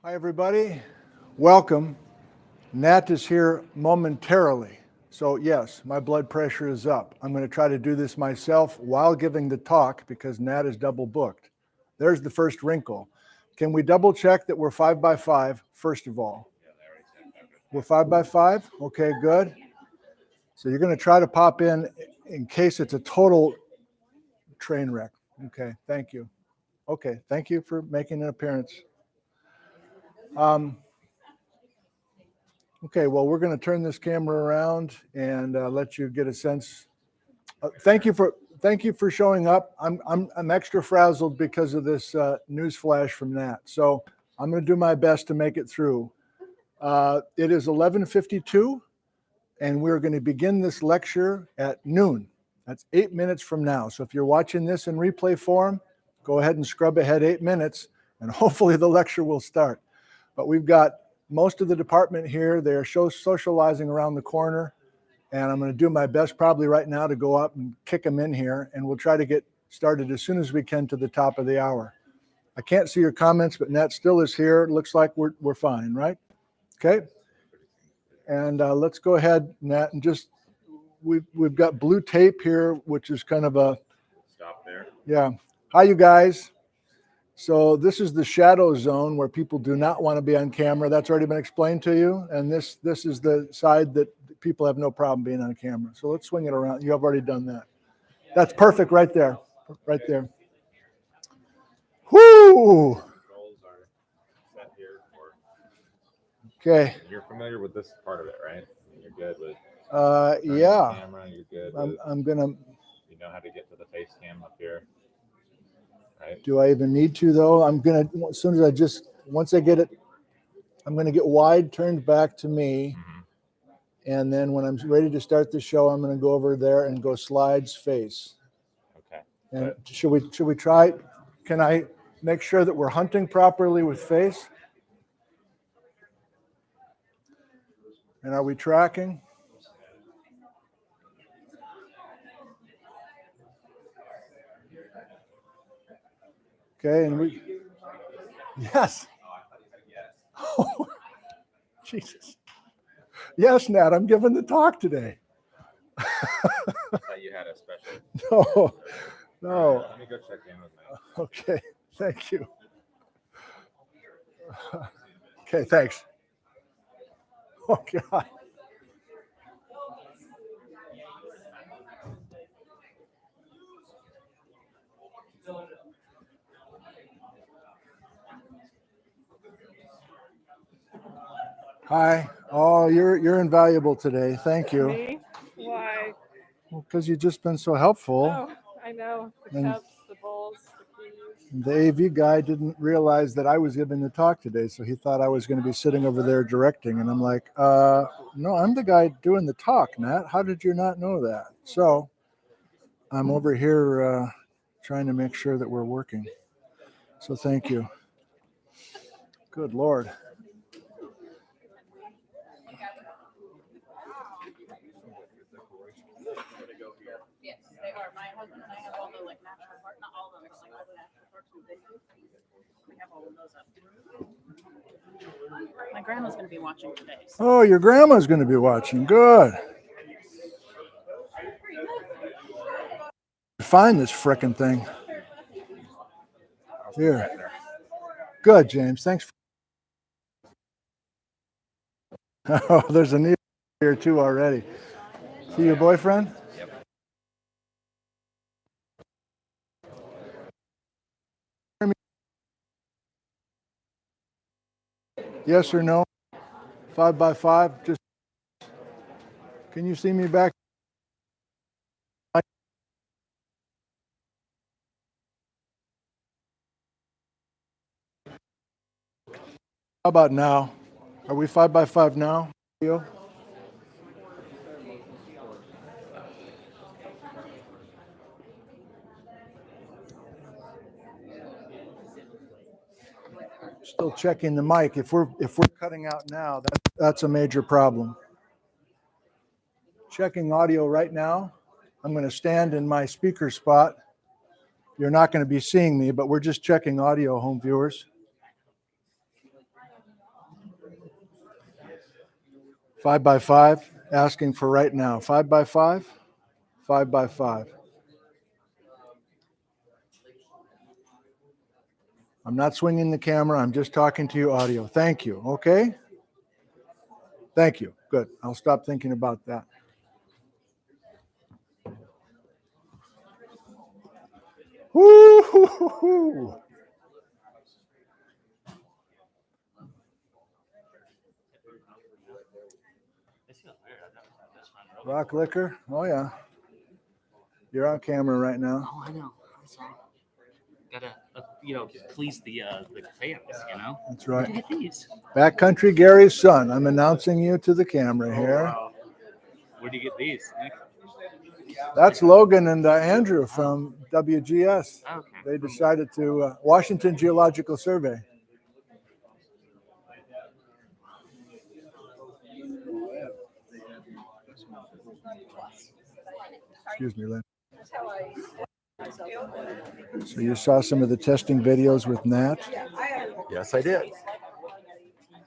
Hi, everybody. Welcome. Nat is here momentarily. So yes, my blood pressure is up. I'm going to try to do this myself while giving the talk because Nat is double booked. There's the first wrinkle. Can we double check that we're 5x5 first of all? We're 5x5? Okay, good. So you're going to try to pop in case it's a total train wreck. Okay, thank you. Okay, thank you for making an appearance. Okay, well, we're going to turn this camera around and let you get a sense. Thank you for showing up. I'm extra frazzled because of this news flash from Nat. So I'm going to do my best to make it through. It is 11:52, and we're going to begin this lecture at noon. That's 8 minutes from now. So if you're watching this in replay form, go ahead and scrub ahead 8 minutes, and hopefully the lecture will start. But we've got most of the department here. They're socializing around the corner, and I'm going to do my best probably right now to go up and kick them in here, and we'll try to get started as soon as we can to the top of the hour. I can't see your comments, but Nat still is here. It looks like we're fine, right? Okay. And let's go ahead, Nat, and just we've got blue tape here, which is kind of a stop there. Yeah. Hi, you guys. So this is the shadow zone where people do not want to be on camera. That's already been explained to you. And this is the side that people have no problem being on camera. So let's swing it around. You have already done that. That's perfect right there. Right there. Whoo! Okay. You're familiar with this part of it, right? You're good with yeah. camera, you're good I'm gonna. You know how to get to the face cam up here. Right. Do I even need to though? I'm gonna, as soon as once I get it, I'm gonna get wide turned back to me. Mm-hmm. And then when I'm ready to start the show, I'm gonna go over there and go slides face. Okay. And should we try? Can I make sure that we're hunting properly with face? And are we tracking? Okay, and we, yes. Oh, Jesus. Yes, Nat, I'm giving the talk today. I thought you had a special. No. Let me go check in with Matt. Okay, thank you. Okay, thanks. Oh, God. Hi. Oh, you're invaluable today. Thank you. Me? Why? Well, because you've just been so helpful. Oh, I know. The cups, the bowls, the keys. The AV guy didn't realize that I was giving the talk today, so he thought I was going to be sitting over there directing. And I'm like, no, I'm the guy doing the talk, Nat. How did you not know that? So I'm over here trying to make sure that we're working. So thank you. Good Lord. Yes, they are. My husband and I have all the natural parts, not all of them, it's all the natural parts we have all of those up. My grandma's going to be watching today. So. Oh, your grandma's going to be watching. Good. Find this frickin' thing. Here. Good, James. Thanks. Oh, there's a needle here too already. See your boyfriend? Yep. Yes or no? 5x5. Just can you see me back? How about now? Are we 5x5 now? Still checking the mic. If we're cutting out now, that's a major problem. Checking audio right now. I'm going to stand in my speaker spot. You're not going to be seeing me, but we're just checking audio, home viewers. 5x5, asking for right now. 5x5, 5x5. I'm not swinging the camera. I'm just talking to you audio. Thank you. Okay? Thank you. Good. I'll stop thinking about that. Woo-hoo-hoo-hoo. Rock liquor? Oh, yeah. You're on camera right now. Oh, I know. I'm sorry. Gotta, please the fans, That's right. Where'd you get these? Backcountry Gary's son. I'm announcing you to the camera here. Wow. Where'd you get these, Nick? That's Logan and Andrew from WGS. Okay. They decided to, Washington Geological Survey. Excuse me, Lynn. So you saw some of the testing videos with Nat? Yes, I did.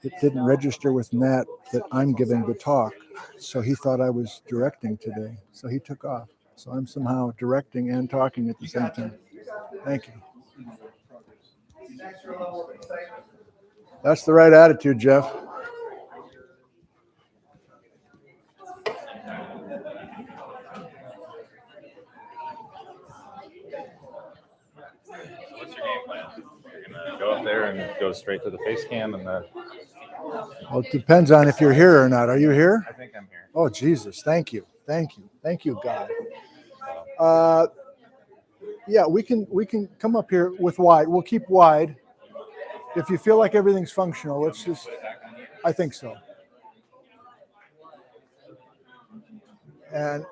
It didn't register with Nat that I'm giving the talk, so he thought I was directing today. So he took off. So I'm somehow directing and talking at the same time. Thank you. That's the right attitude, Jeff. What's your game plan? You're gonna go up there and go straight to the face cam and the. Well, it depends on if you're here or not. Are you here? I think I'm here. Oh, Jesus. Thank you. Thank you. Thank you, God. Yeah, we can come up here with wide. We'll keep wide. If you feel like everything's functional, let's just, I think so. And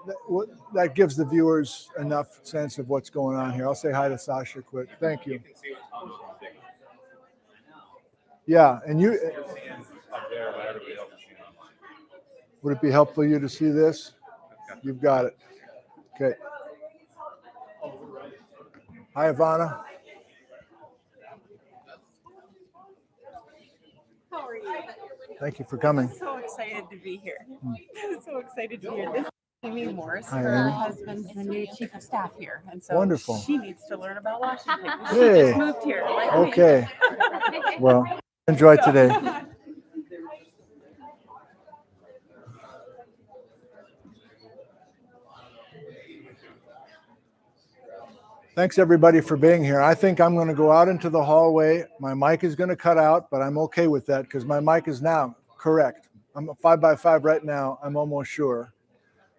that gives the viewers enough sense of what's going on here. I'll say hi to Sasha quick. Thank you. Yeah, and you, would it be helpful you to see this? You've got it. Okay. Hi, Ivana. How are you? Thank you for coming. So excited to be here. So excited to hear this. Amy Morris, Hi, her Amy. husband's the new chief of staff here, and so Wonderful. she needs to learn about Washington. She Hey. just moved here. Like me. Okay. Well, enjoy today. Thanks everybody for being here. I think I'm going to go out into the hallway. My mic is going to cut out, but I'm okay with that because my mic is now correct. I'm a 5x5 right now. I'm almost sure.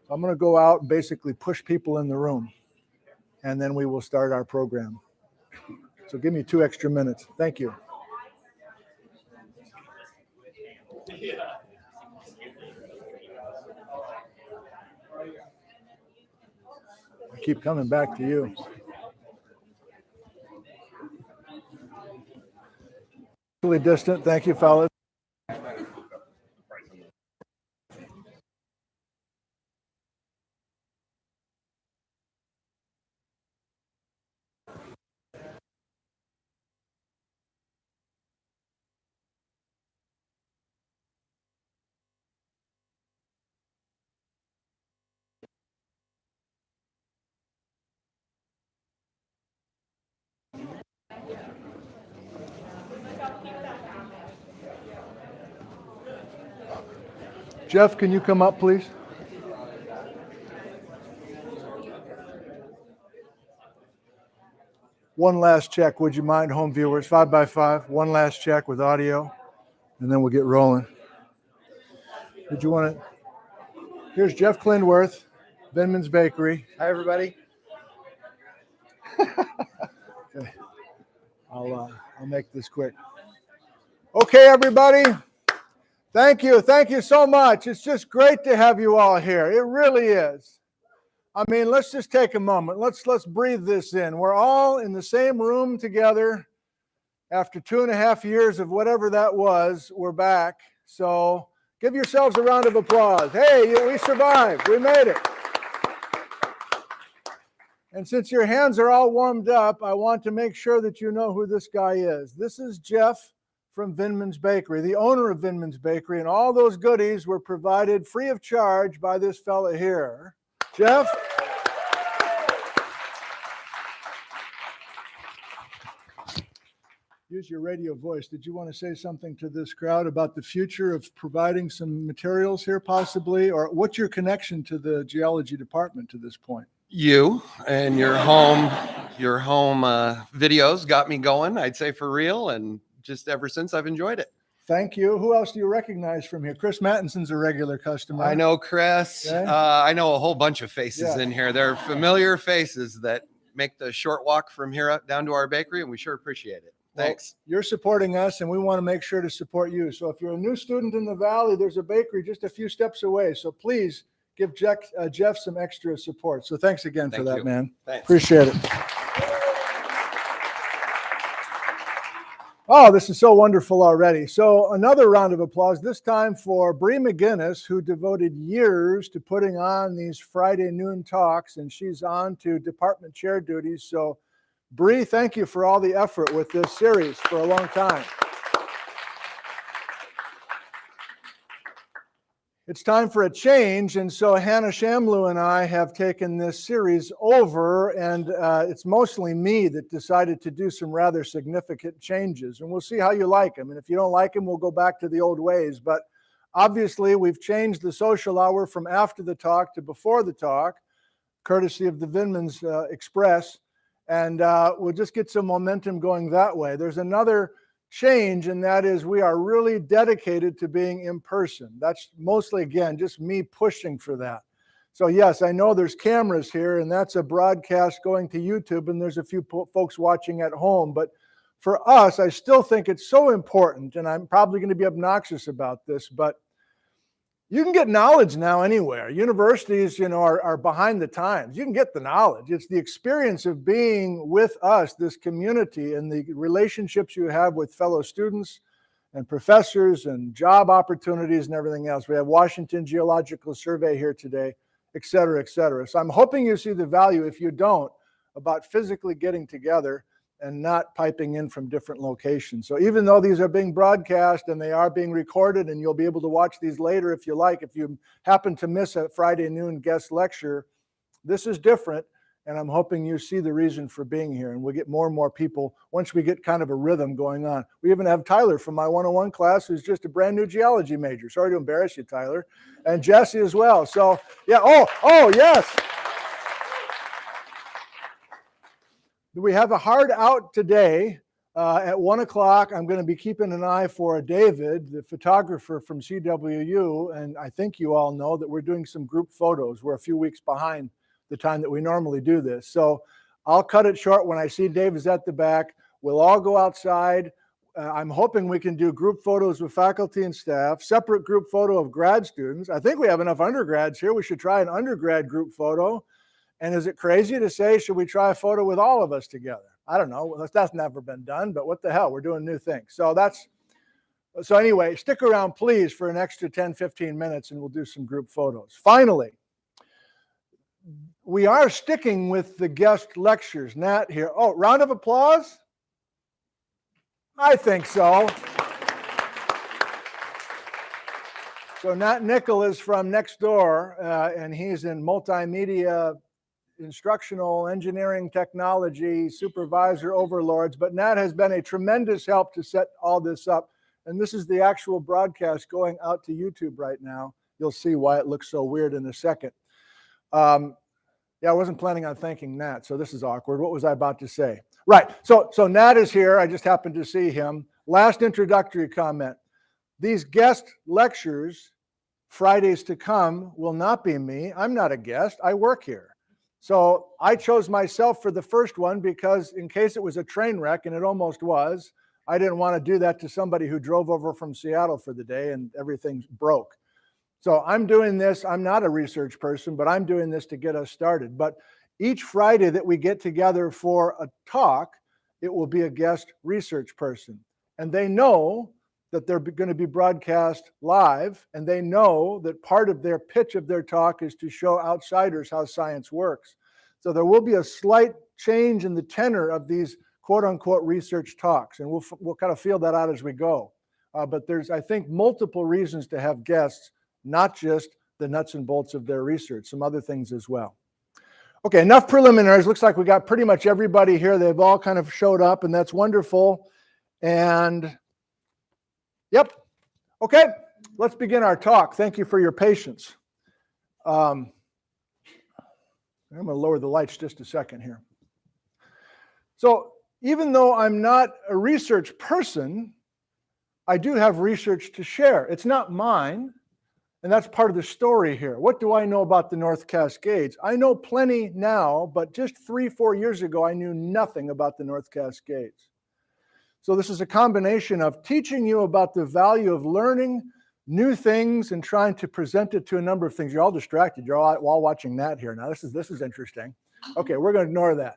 So I'm going to go out and basically push people in the room, and then we will start our program. So give me 2 extra minutes. Thank you. I keep coming back to you. Socially distant. Thank you, fellas. Jeff, can you come up, please? One last check, would you mind, home viewers? 5x5. One last check with audio, and then we'll get rolling. Did you want to? Here's Jeff Klindworth, Vinman's Bakery. Hi, everybody. Okay. I'll make this quick. Okay, everybody. Thank you. Thank you so much. It's just great to have you all here. It really is. I mean, let's just take a moment. Let's breathe this in. We're all in the same room together. After 2.5 years of whatever that was, we're back. So give yourselves a round of applause. Hey, we survived. We made it. And since your hands are all warmed up, I want to make sure that you know who this guy is. This is Jeff from Vinman's Bakery, the owner of Vinman's Bakery, and all those goodies were provided free of charge by this fella here. Jeff? Use your radio voice. Did you want to say something to this crowd about the future of providing some materials here possibly? Or what's your connection to the geology department to this point? You and your home videos got me going, I'd say, for real. And just ever since, I've enjoyed it. Thank you. Who else do you recognize from here? Chris Mattinson's a regular customer. I know Chris. Okay. I know a whole bunch of faces Yeah. in here. They're familiar faces that make the short walk from here up down to our bakery, and we sure appreciate it. Thanks. Well, you're supporting us, and we want to make sure to support you. So if you're a new student in the Valley, there's a bakery just a few steps away. So please give Jeff some extra support. So thanks again for Thank that, you. man. Thanks. Appreciate it. Oh, this is so wonderful already. So another round of applause, this time for Bree McGinnis, who devoted years to putting on these Friday noon talks, and she's on to department chair duties. So Bree, thank you for all the effort with this series for a long time. It's time for a change, and so Hannah Shamloo and I have taken this series over, and it's mostly me that decided to do some rather significant changes, and we'll see how you like them. And if you don't like them, we'll go back to the old ways. But obviously, we've changed the social hour from after the talk to before the talk, courtesy of the Vinman's Express. And we'll just get some momentum going that way. There's another change, and that is we are really dedicated to being in person. That's mostly, again, just me pushing for that. So yes, I know there's cameras here, and that's a broadcast going to YouTube, and there's a few folks watching at home. But for us, I still think it's so important, and I'm probably going to be obnoxious about this, but you can get knowledge now anywhere. Universities, are behind the times. You can get the knowledge. It's the experience of being with us, this community, and the relationships you have with fellow students and professors and job opportunities and everything else. We have Washington Geological Survey here today, et cetera, et cetera. So I'm hoping you see the value, if you don't, about physically getting together and not piping in from different locations. So even though these are being broadcast and they are being recorded, and you'll be able to watch these later if you like, if you happen to miss a Friday noon guest lecture, this is different, and I'm hoping you see the reason for being here, and we'll get more and more people once we get kind of a rhythm going on. We even have Tyler from my 101 class, who's just a brand new geology major. Sorry to embarrass you, Tyler. And Jesse as well. So yeah, oh yes. We have a hard out today at 1 o'clock. I'm going to be keeping an eye for David, the photographer from CWU, and I think you all know that we're doing some group photos. We're a few weeks behind the time that we normally do this. So I'll cut it short when I see Dave is at the back. We'll all go outside. I'm hoping we can do group photos with faculty and staff, separate group photo of grad students. I think we have enough undergrads here. We should try an undergrad group photo. And is it crazy to say, should we try a photo with all of us together? I don't know. That's never been done, but what the hell? We're doing new things. So anyway, stick around, please, for an extra 10, 15 minutes, and we'll do some group photos. Finally, we are sticking with the guest lectures. Nat here. Oh, round of applause? I think so. So Nat Nickel is from next door, and he's in multimedia instructional engineering technology supervisor overlords, but Nat has been a tremendous help to set all this up, and this is the actual broadcast going out to YouTube right now. You'll see why it looks so weird in a second. Yeah, I wasn't planning on thanking Nat, so this is awkward. What was I about to say? Right, so Nat is here. I just happened to see him. Last introductory comment. These guest lectures, Fridays to come, will not be me. I'm not a guest. I work here. So I chose myself for the first one because in case it was a train wreck, and it almost was, I didn't want to do that to somebody who drove over from Seattle for the day and everything broke. So I'm doing this. I'm not a research person, but I'm doing this to get us started. But each Friday that we get together for a talk, it will be a guest research person. And they know that they're going to be broadcast live, and they know that part of their pitch of their talk is to show outsiders how science works. So there will be a slight change in the tenor of these quote unquote research talks. And we'll kind of feel that out as we go. But there's, I think, multiple reasons to have guests, not just the nuts and bolts of their research, some other things as well. Okay, enough preliminaries. Looks like we got pretty much everybody here. They've all kind of showed up, and that's wonderful. And yep. Okay, let's begin our talk. Thank you for your patience. I'm going to lower the lights just a second here. So even though I'm not a research person, I do have research to share. It's not mine, and that's part of the story here. What do I know about the North Cascades? I know plenty now, but just 3-4 years ago, I knew nothing about the North Cascades. So this is a combination of teaching you about the value of learning new things and trying to present it to a number of things. You're all distracted. You're all watching that here. Now, this is interesting. Okay, we're going to ignore that.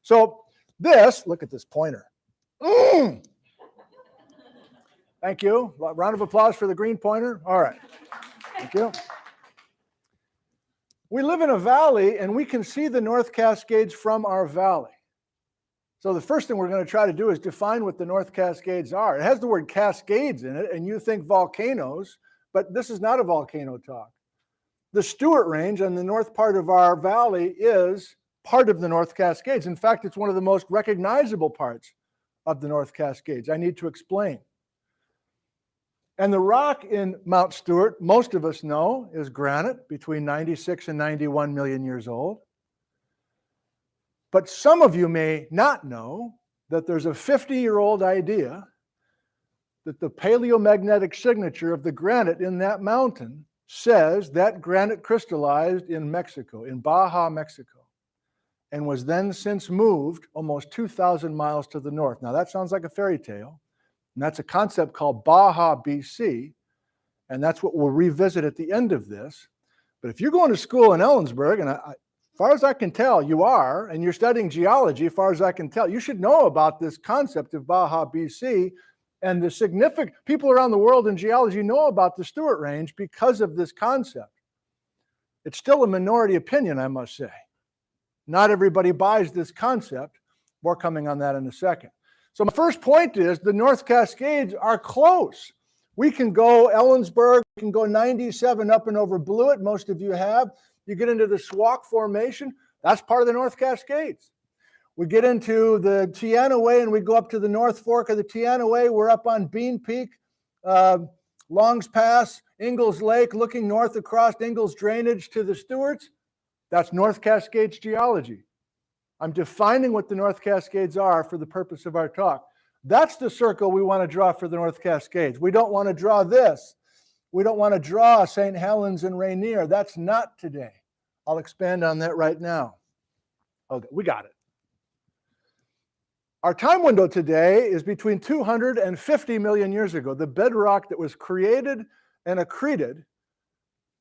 So look at this pointer. Thank you. Round of applause for the green pointer. All right. Thank you. We live in a valley, and we can see the North Cascades from our valley. So the first thing we're going to try to do is define what the North Cascades are. It has the word Cascades in it, and you think volcanoes, but this is not a volcano talk. The Stewart Range on the north part of our valley is part of the North Cascades. In fact, it's one of the most recognizable parts of the North Cascades. I need to explain. And the rock in Mount Stewart, most of us know, is granite, between 96 and 91 million years old. But some of you may not know that there's a 50-year-old idea that the paleomagnetic signature of the granite in that mountain says that granite crystallized in Mexico, in Baja, Mexico, and was then since moved almost 2,000 miles to the north. Now that sounds like a fairy tale, and that's a concept called Baja BC, and that's what we'll revisit at the end of this. But if you're going to school in Ellensburg, and as far as I can tell, you are, and you're studying geology, as far as I can tell, you should know about this concept of Baja BC, and the significant people around the world in geology know about the Stewart Range because of this concept. It's still a minority opinion, I must say. Not everybody buys this concept. More coming on that in a second. So my first point is the North Cascades are close. We can go Ellensburg, we can go 97 up and over Blewett, most of you have. You get into the Swak Formation, that's part of the North Cascades. We get into the Tiana Way and we go up to the North Fork of the Tiana Way. We're up on Bean Peak, Longs Pass, Ingalls Lake, looking north across Ingalls Drainage to the Stewarts. That's North Cascades geology. I'm defining what the North Cascades are for the purpose of our talk. That's the circle we want to draw for the North Cascades. We don't want to draw this. We don't want to draw St. Helens and Rainier. That's not today. I'll expand on that right now. Okay, we got it. Our time window today is between 200 and 50 million years ago. The bedrock that was created and accreted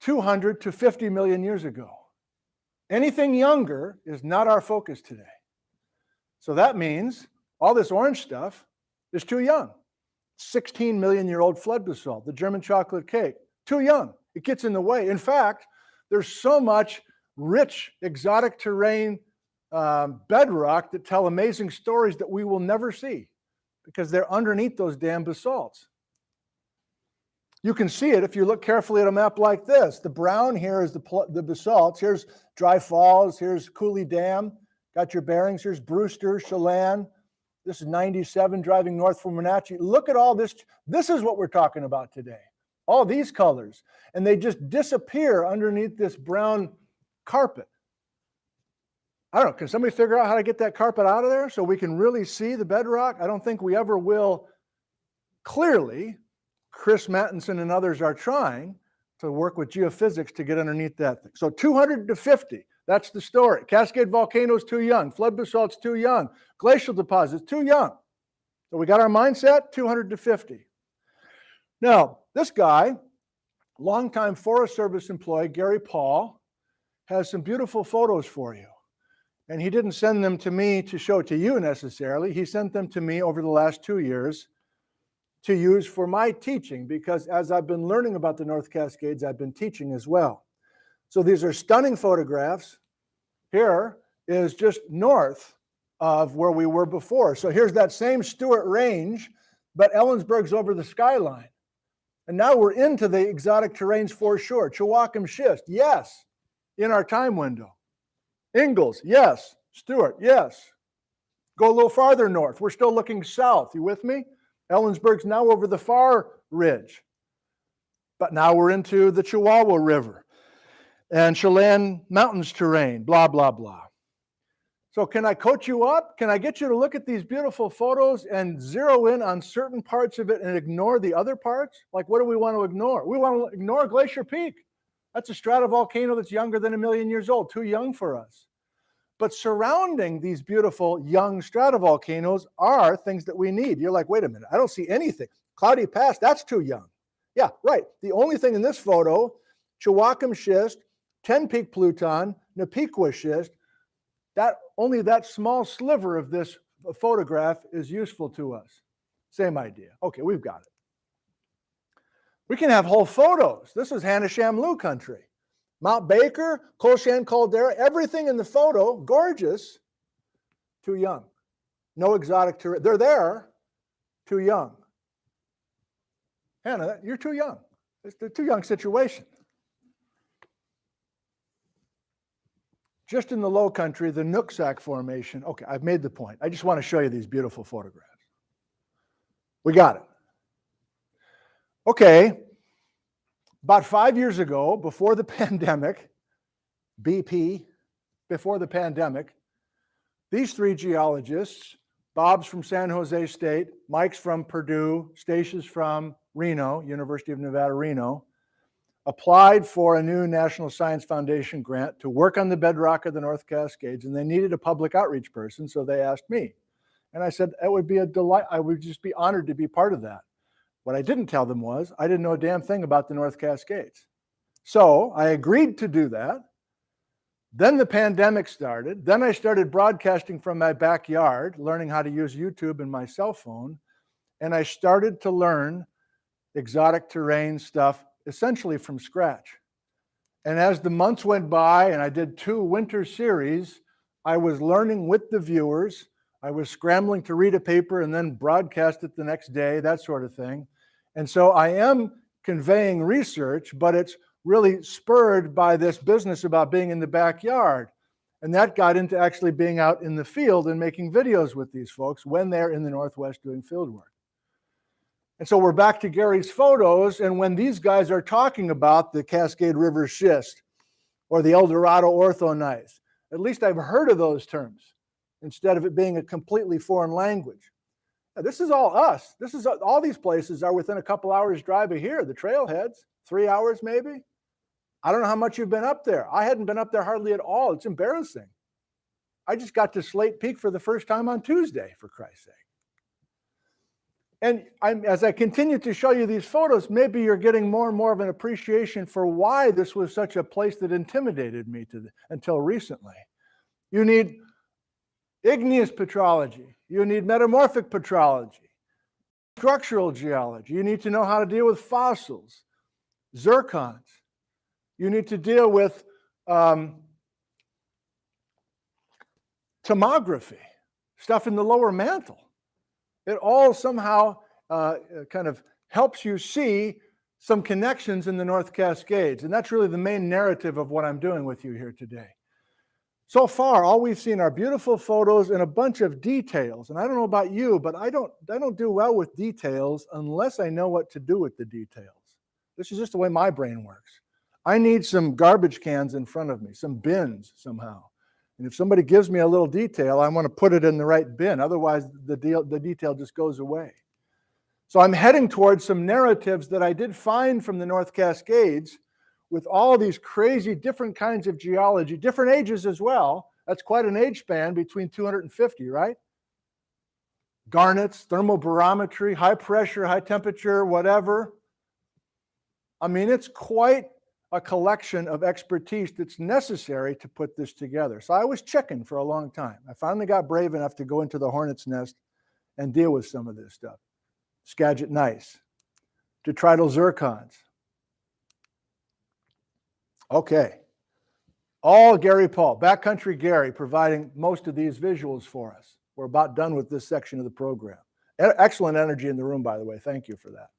200 to 50 million years ago. Anything younger is not our focus today. So that means all this orange stuff is too young. 16 million year old flood basalt, the German chocolate cake, too young. It gets in the way. In fact, there's so much rich exotic terrain bedrock that tell amazing stories that we will never see because they're underneath those damn basalts. You can see it if you look carefully at a map like this. The brown here is the basalts. Here's Dry Falls. Here's Cooley Dam. Got your bearings. Here's Brewster, Chelan. This is 97 driving north from Wenatchee. Look at all this. This is what we're talking about today. All these colors. And they just disappear underneath this brown carpet. I don't know. Can somebody figure out how to get that carpet out of there so we can really see the bedrock? I don't think we ever will. Clearly, Chris Mattinson and others are trying to work with geophysics to get underneath that thing. So 200 to 50, that's the story. Cascade volcanoes too young. Flood basalt's too young. Glacial deposits too young. So we got our mindset, 200 to 50. Now, this guy, longtime Forest Service employee, Gary Paul, has some beautiful photos for you. And he didn't send them to me to show to you necessarily. He sent them to me over the last 2 years to use for my teaching, because as I've been learning about the North Cascades, I've been teaching as well. So these are stunning photographs. Here is just north of where we were before. So here's that same Stewart Range, but Ellensburg's over the skyline. And now we're into the exotic terranes for sure. Chewacam Schist, yes, in our time window. Ingalls, yes. Stewart, yes. Go a little farther north. We're still looking south. You with me? Ellensburg's now over the far ridge. But now we're into the Chihuahua River and Chelan Mountains terrain, blah, blah, blah. So can I coach you up? Can I get you to look at these beautiful photos and zero in on certain parts of it and ignore the other parts? Like, what do we want to ignore? We want to ignore Glacier Peak. That's a stratovolcano that's younger than 1 million years old, too young for us. But surrounding these beautiful young stratovolcanoes are things that we need. You're like, wait a minute, I don't see anything. Cloudy Pass, that's too young. Yeah, right. The only thing in this photo, Chewacam Schist, 10-peak Pluton, Napiqua Schist, only that small sliver of this photograph is useful to us. Same idea. Okay, we've got it. We can have whole photos. This is Hanishamlu country. Mount Baker, Kolshan Caldera, everything in the photo, gorgeous, too young. No exotic terrain. They're there, too young. Hannah, you're too young. It's a too young situation. Just in the low country, the Nooksack Formation. Okay, I've made the point. I just want to show you these beautiful photographs. We got it. Okay, about 5 years ago, before the pandemic, BP, before the pandemic, these three geologists, Bob's from San Jose State, Mike's from Purdue, Stacey's from Reno, University of Nevada, Reno, applied for a new National Science Foundation grant to work on the bedrock of the North Cascades, and they needed a public outreach person, so they asked me. And I said, it would be a delight. I would just be honored to be part of that. What I didn't tell them was I didn't know a damn thing about the North Cascades. So I agreed to do that. Then the pandemic started. Then I started broadcasting from my backyard, learning how to use YouTube and my cell phone. And I started to learn exotic terrain stuff essentially from scratch. And as the months went by and I did 2 winter series, I was learning with the viewers. I was scrambling to read a paper and then broadcast it the next day, that sort of thing. And so I am conveying research, but it's really spurred by this business about being in the backyard. And that got into actually being out in the field and making videos with these folks when they're in the Northwest doing field work. And so we're back to Gary's photos, and when these guys are talking about the Cascade River schist or the El Dorado orthogneiss, at least I've heard of those terms instead of it being a completely foreign language. Now, this is all us. This is all these places are within a couple hours drive of here, the trailheads, 3 hours maybe. I don't know how much you've been up there. I hadn't been up there hardly at all. It's embarrassing. I just got to Slate Peak for the first time on Tuesday, for Christ's sake. And as I continue to show you these photos, maybe you're getting more and more of an appreciation for why this was such a place that intimidated me until recently. You need igneous petrology. You need metamorphic petrology, structural geology. You need to know how to deal with fossils, zircons. You need to deal with tomography, stuff in the lower mantle. It all somehow kind of helps you see some connections in the North Cascades. And that's really the main narrative of what I'm doing with you here today. So far, all we've seen are beautiful photos and a bunch of details. And I don't know about you, but I don't do well with details unless I know what to do with the details. This is just the way my brain works. I need some garbage cans in front of me, some bins somehow. And if somebody gives me a little detail, I want to put it in the right bin. Otherwise, the detail just goes away. So I'm heading towards some narratives that I did find from the North Cascades with all these crazy different kinds of geology, different ages as well. That's quite an age span between 250, right? Garnets, thermobarometry, high pressure, high temperature, whatever. I mean, it's quite a collection of expertise that's necessary to put this together. So I was checking for a long time. I finally got brave enough to go into the hornet's nest and deal with some of this stuff. Skagit gneiss, detrital zircons. Okay. All Gary Paul, Backcountry Gary, providing most of these visuals for us. We're about done with this section of the program. Excellent energy in the room, by the way. Thank you for that.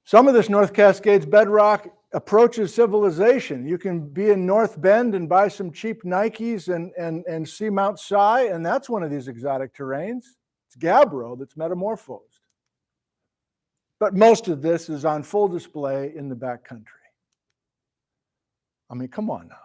Some of this North Cascades bedrock approaches civilization. You can be in North Bend and buy some cheap Nikes and see Mount Si, and that's one of these exotic terranes. It's gabbro that's metamorphosed. But most of this is on full display in the backcountry. I mean, come on now.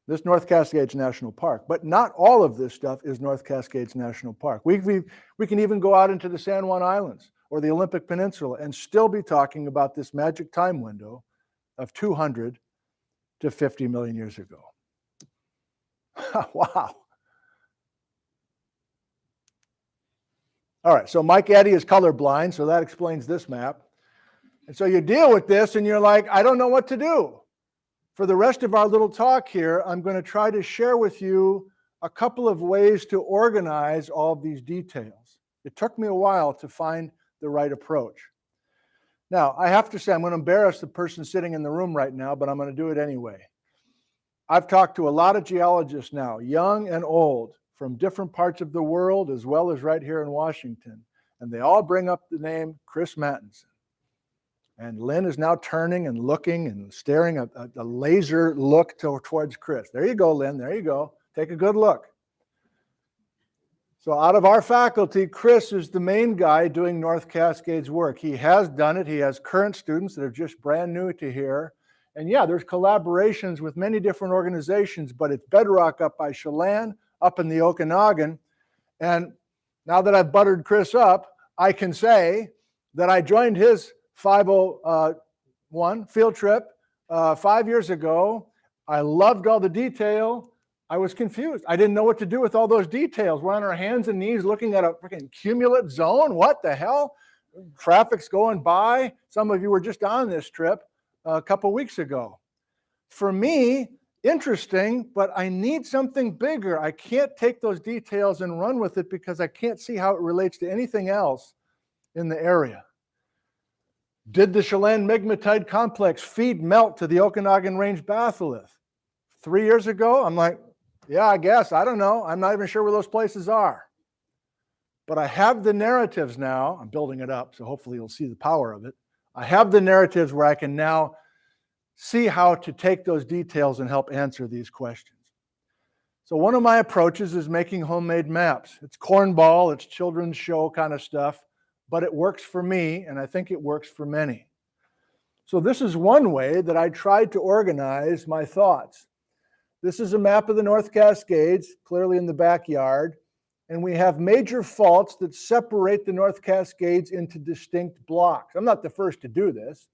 This North Cascades National Park, but not all of this stuff is North Cascades National Park. We can even go out into the San Juan Islands or the Olympic Peninsula and still be talking about this magic time window of 200 to 50 million years ago. Wow. All right, so Mike Eddy is colorblind, so that explains this map. And so you deal with this and you're like, I don't know what to do. For the rest of our little talk here, I'm going to try to share with you a couple of ways to organize all of these details. It took me a while to find the right approach. Now, I have to say, I'm going to embarrass the person sitting in the room right now, but I'm going to do it anyway. I've talked to a lot of geologists now, young and old, from different parts of the world, as well as right here in Washington. And they all bring up the name Chris Mattinson. And Lynn is now turning and looking and staring at a laser look towards Chris. There you go, Lynn. There you go. Take a good look. So out of our faculty, Chris is the main guy doing North Cascades work. He has done it. He has current students that are just brand new to here. And yeah, there's collaborations with many different organizations, but it's Bedrock up by Chelan, up in the Okanagan. And now that I've buttered Chris up, I can say that I joined his 501 field trip 5 years ago. I loved all the detail. I was confused. I didn't know what to do with all those details. We're on our hands and knees looking at a freaking cumulate zone. What the hell? Traffic's going by. Some of you were just on this trip a couple weeks ago. For me, interesting, but I need something bigger. I can't take those details and run with it because I can't see how it relates to anything else in the area. Did the Chelan Migmatite complex feed melt to the Okanagan Range batholith? 3 years ago, I'm like, yeah, I guess. I don't know. I'm not even sure where those places are. But I have the narratives now. I'm building it up, so hopefully you'll see the power of it. I have the narratives where I can now see how to take those details and help answer these questions. So one of my approaches is making homemade maps. It's cornball, it's children's show kind of stuff, but it works for me, and I think it works for many. So this is one way that I tried to organize my thoughts. This is a map of the North Cascades, clearly in the backyard, and we have major faults that separate the North Cascades into distinct blocks. I'm not the first to do this.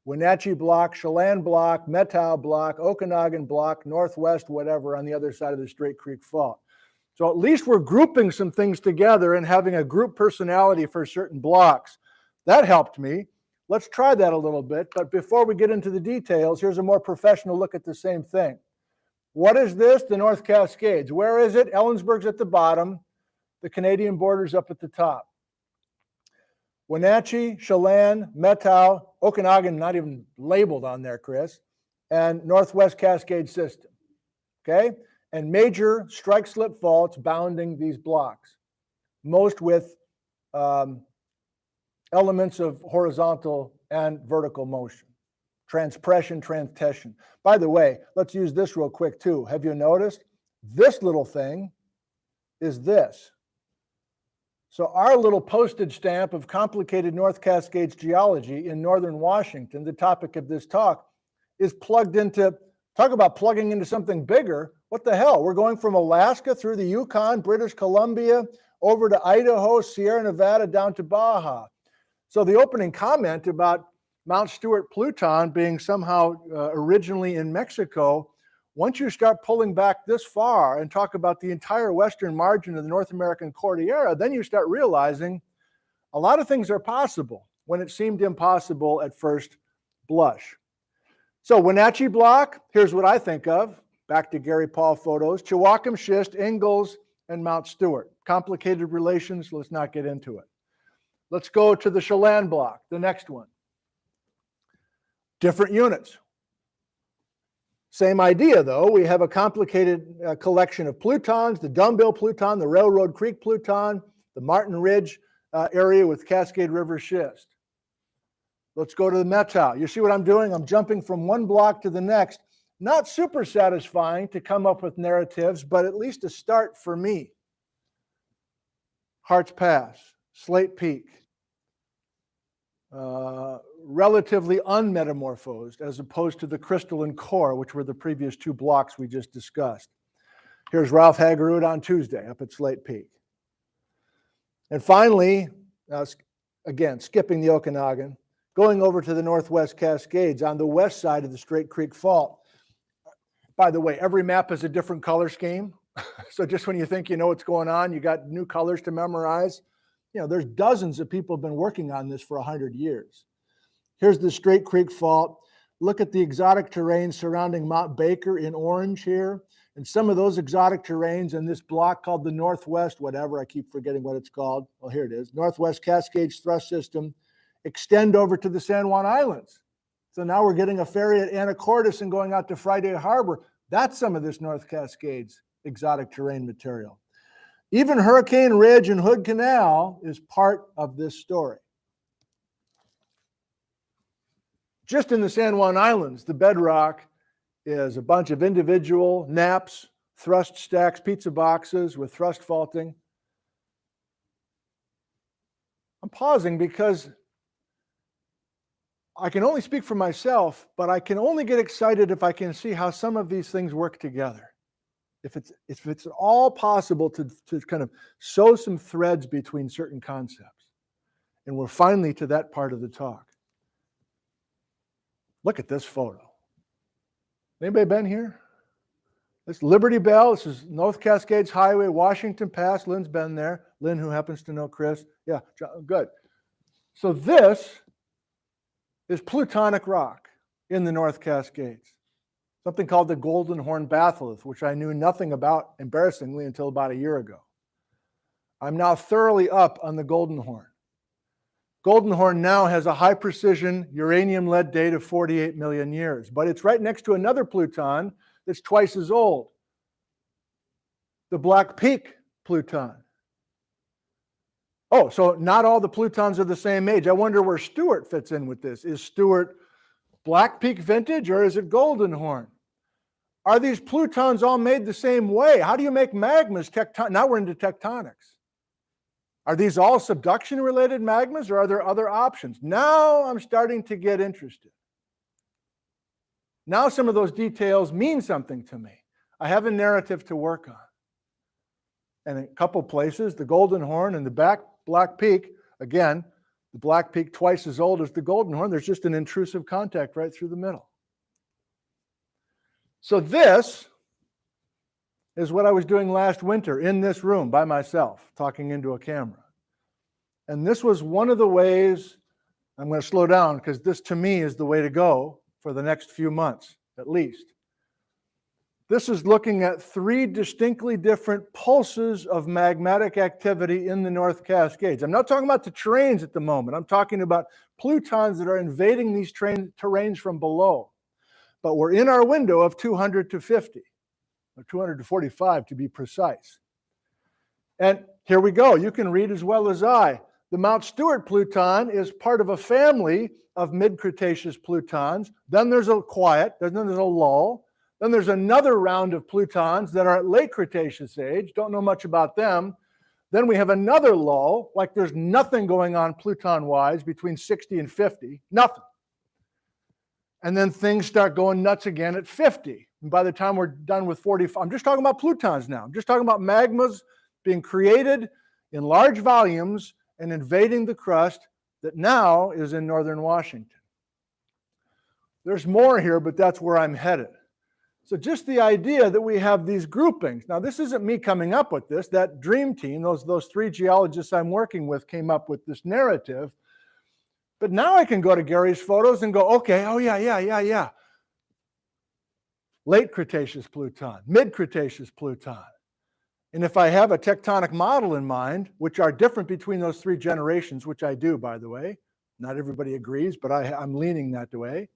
Wenatchee Block, Chelan Block, Methow Block, Okanagan Block, Northwest, whatever, on the other side of the Straight Creek Fault. So at least we're grouping some things together and having a group personality for certain blocks. That helped me. Let's try that a little bit, but before we get into the details, here's a more professional look at the same thing. What is this? The North Cascades. Where is it? Ellensburg's at the bottom. The Canadian border's up at the top. Wenatchee, Chelan, Methow, Okanagan, not even labeled on there, Chris, and Northwest Cascade system, okay? And major strike slip faults bounding these blocks, most with elements of horizontal and vertical motion, transpression, transtension. By the way, let's use this real quick too. Have you noticed this little thing is this? So our little postage stamp of complicated North Cascades geology in northern Washington, the topic of this talk, is plugged into, talk about plugging into something bigger. What the hell? We're going from Alaska through the Yukon, British Columbia, over to Idaho, Sierra Nevada, down to Baja. So the opening comment about Mount Stewart Pluton being somehow originally in Mexico, once you start pulling back this far and talk about the entire western margin of the North American Cordillera, then you start realizing a lot of things are possible when it seemed impossible at first blush. So Wenatchee Block, here's what I think of. Back to Gary Paul photos. Chewaucam Schist, Ingalls, and Mount Stewart. Complicated relations, let's not get into it. Let's go to the Chelan Block, the next one. Different units. Same idea, though. We have a complicated collection of plutons, the Dumbbell Pluton, the Railroad Creek Pluton, the Martin Ridge area with Cascade River schist. Let's go to the Methow. You see what I'm doing? I'm jumping from one block to the next. Not super satisfying to come up with narratives, but at least a start for me. Hart's Pass, Slate Peak, relatively unmetamorphosed as opposed to the crystalline core, which were the previous two blocks we just discussed. Here's Ralph Haggerud on Tuesday up at Slate Peak. And finally, again, skipping the Okanagan, going over to the Northwest Cascades on the west side of the Straight Creek Fault. By the way, every map is a different color scheme. So just when you think you know what's going on, you got new colors to memorize. You know, there's dozens of people have been working on this for 100 years. Here's the Straight Creek Fault. Look at the exotic terrain surrounding Mount Baker in orange here. And some of those exotic terrains in this block called the Northwest, whatever, I keep forgetting what it's called. Well, here it is. Northwest Cascades thrust system extend over to the San Juan Islands. So now we're getting a ferry at Anacortes and going out to Friday Harbor. That's some of this North Cascades exotic terrain material. Even Hurricane Ridge and Hood Canal is part of this story. Just in the San Juan Islands, the bedrock is a bunch of individual naps, thrust stacks, pizza boxes with thrust faulting. I'm pausing because I can only speak for myself, but I can only get excited if I can see how some of these things work together. If it's at all possible to kind of sew some threads between certain concepts. And we're finally to that part of the talk. Look at this photo. Anybody been here? This Liberty Bell, this is North Cascades Highway, Washington Pass. Lynn's been there. Lynn, who happens to know Chris. Yeah, good. So this is plutonic rock in the North Cascades. Something called the Golden Horn Batholith, which I knew nothing about, embarrassingly, until about a year ago. I'm now thoroughly up on the Golden Horn. Golden Horn now has a high precision uranium lead date of 48 million years, but it's right next to another Pluton that's twice as old, the Black Peak Pluton. Oh, so not all the Plutons are the same age. I wonder where Stewart fits in with this. Is Stewart Black Peak vintage or is it Golden Horn? Are these Plutons all made the same way? How do you make magmas now we're into tectonics. Are these all subduction related magmas or are there other options? Now I'm starting to get interested. Now some of those details mean something to me. I have a narrative to work on. And in a couple places, the Golden Horn and the Black Peak, again, the Black Peak twice as old as the Golden Horn. There's just an intrusive contact right through the middle. So this is what I was doing last winter in this room by myself, talking into a camera. And this was one of the ways, I'm going to slow down because this to me is the way to go for the next few months, at least. This is looking at three distinctly different pulses of magmatic activity in the North Cascades. I'm not talking about the terranes at the moment. I'm talking about plutons that are invading these terranes from below. But we're in our window of 200 to 50, or 200 to 45 to be precise. And here we go. You can read as well as I. The Mount Stewart Pluton is part of a family of mid-Cretaceous Plutons. Then there's a quiet, then there's a lull. Then there's another round of Plutons that are at late Cretaceous age. Don't know much about them. Then we have another lull, like there's nothing going on Pluton-wise between 60 and 50, nothing. And then things start going nuts again at 50. And by the time we're done with 45, I'm just talking about Plutons now. I'm just talking about magmas being created in large volumes and invading the crust that now is in northern Washington. There's more here, but that's where I'm headed. So just the idea that we have these groupings. Now, this isn't me coming up with this. That dream team, those three geologists I'm working with came up with this narrative. But now I can go to Gary's photos and go, okay, oh yeah. Late Cretaceous Pluton, mid-Cretaceous Pluton. And if I have a tectonic model in mind, which are different between those three generations, which I do, by the way, not everybody agrees, but I'm leaning that way.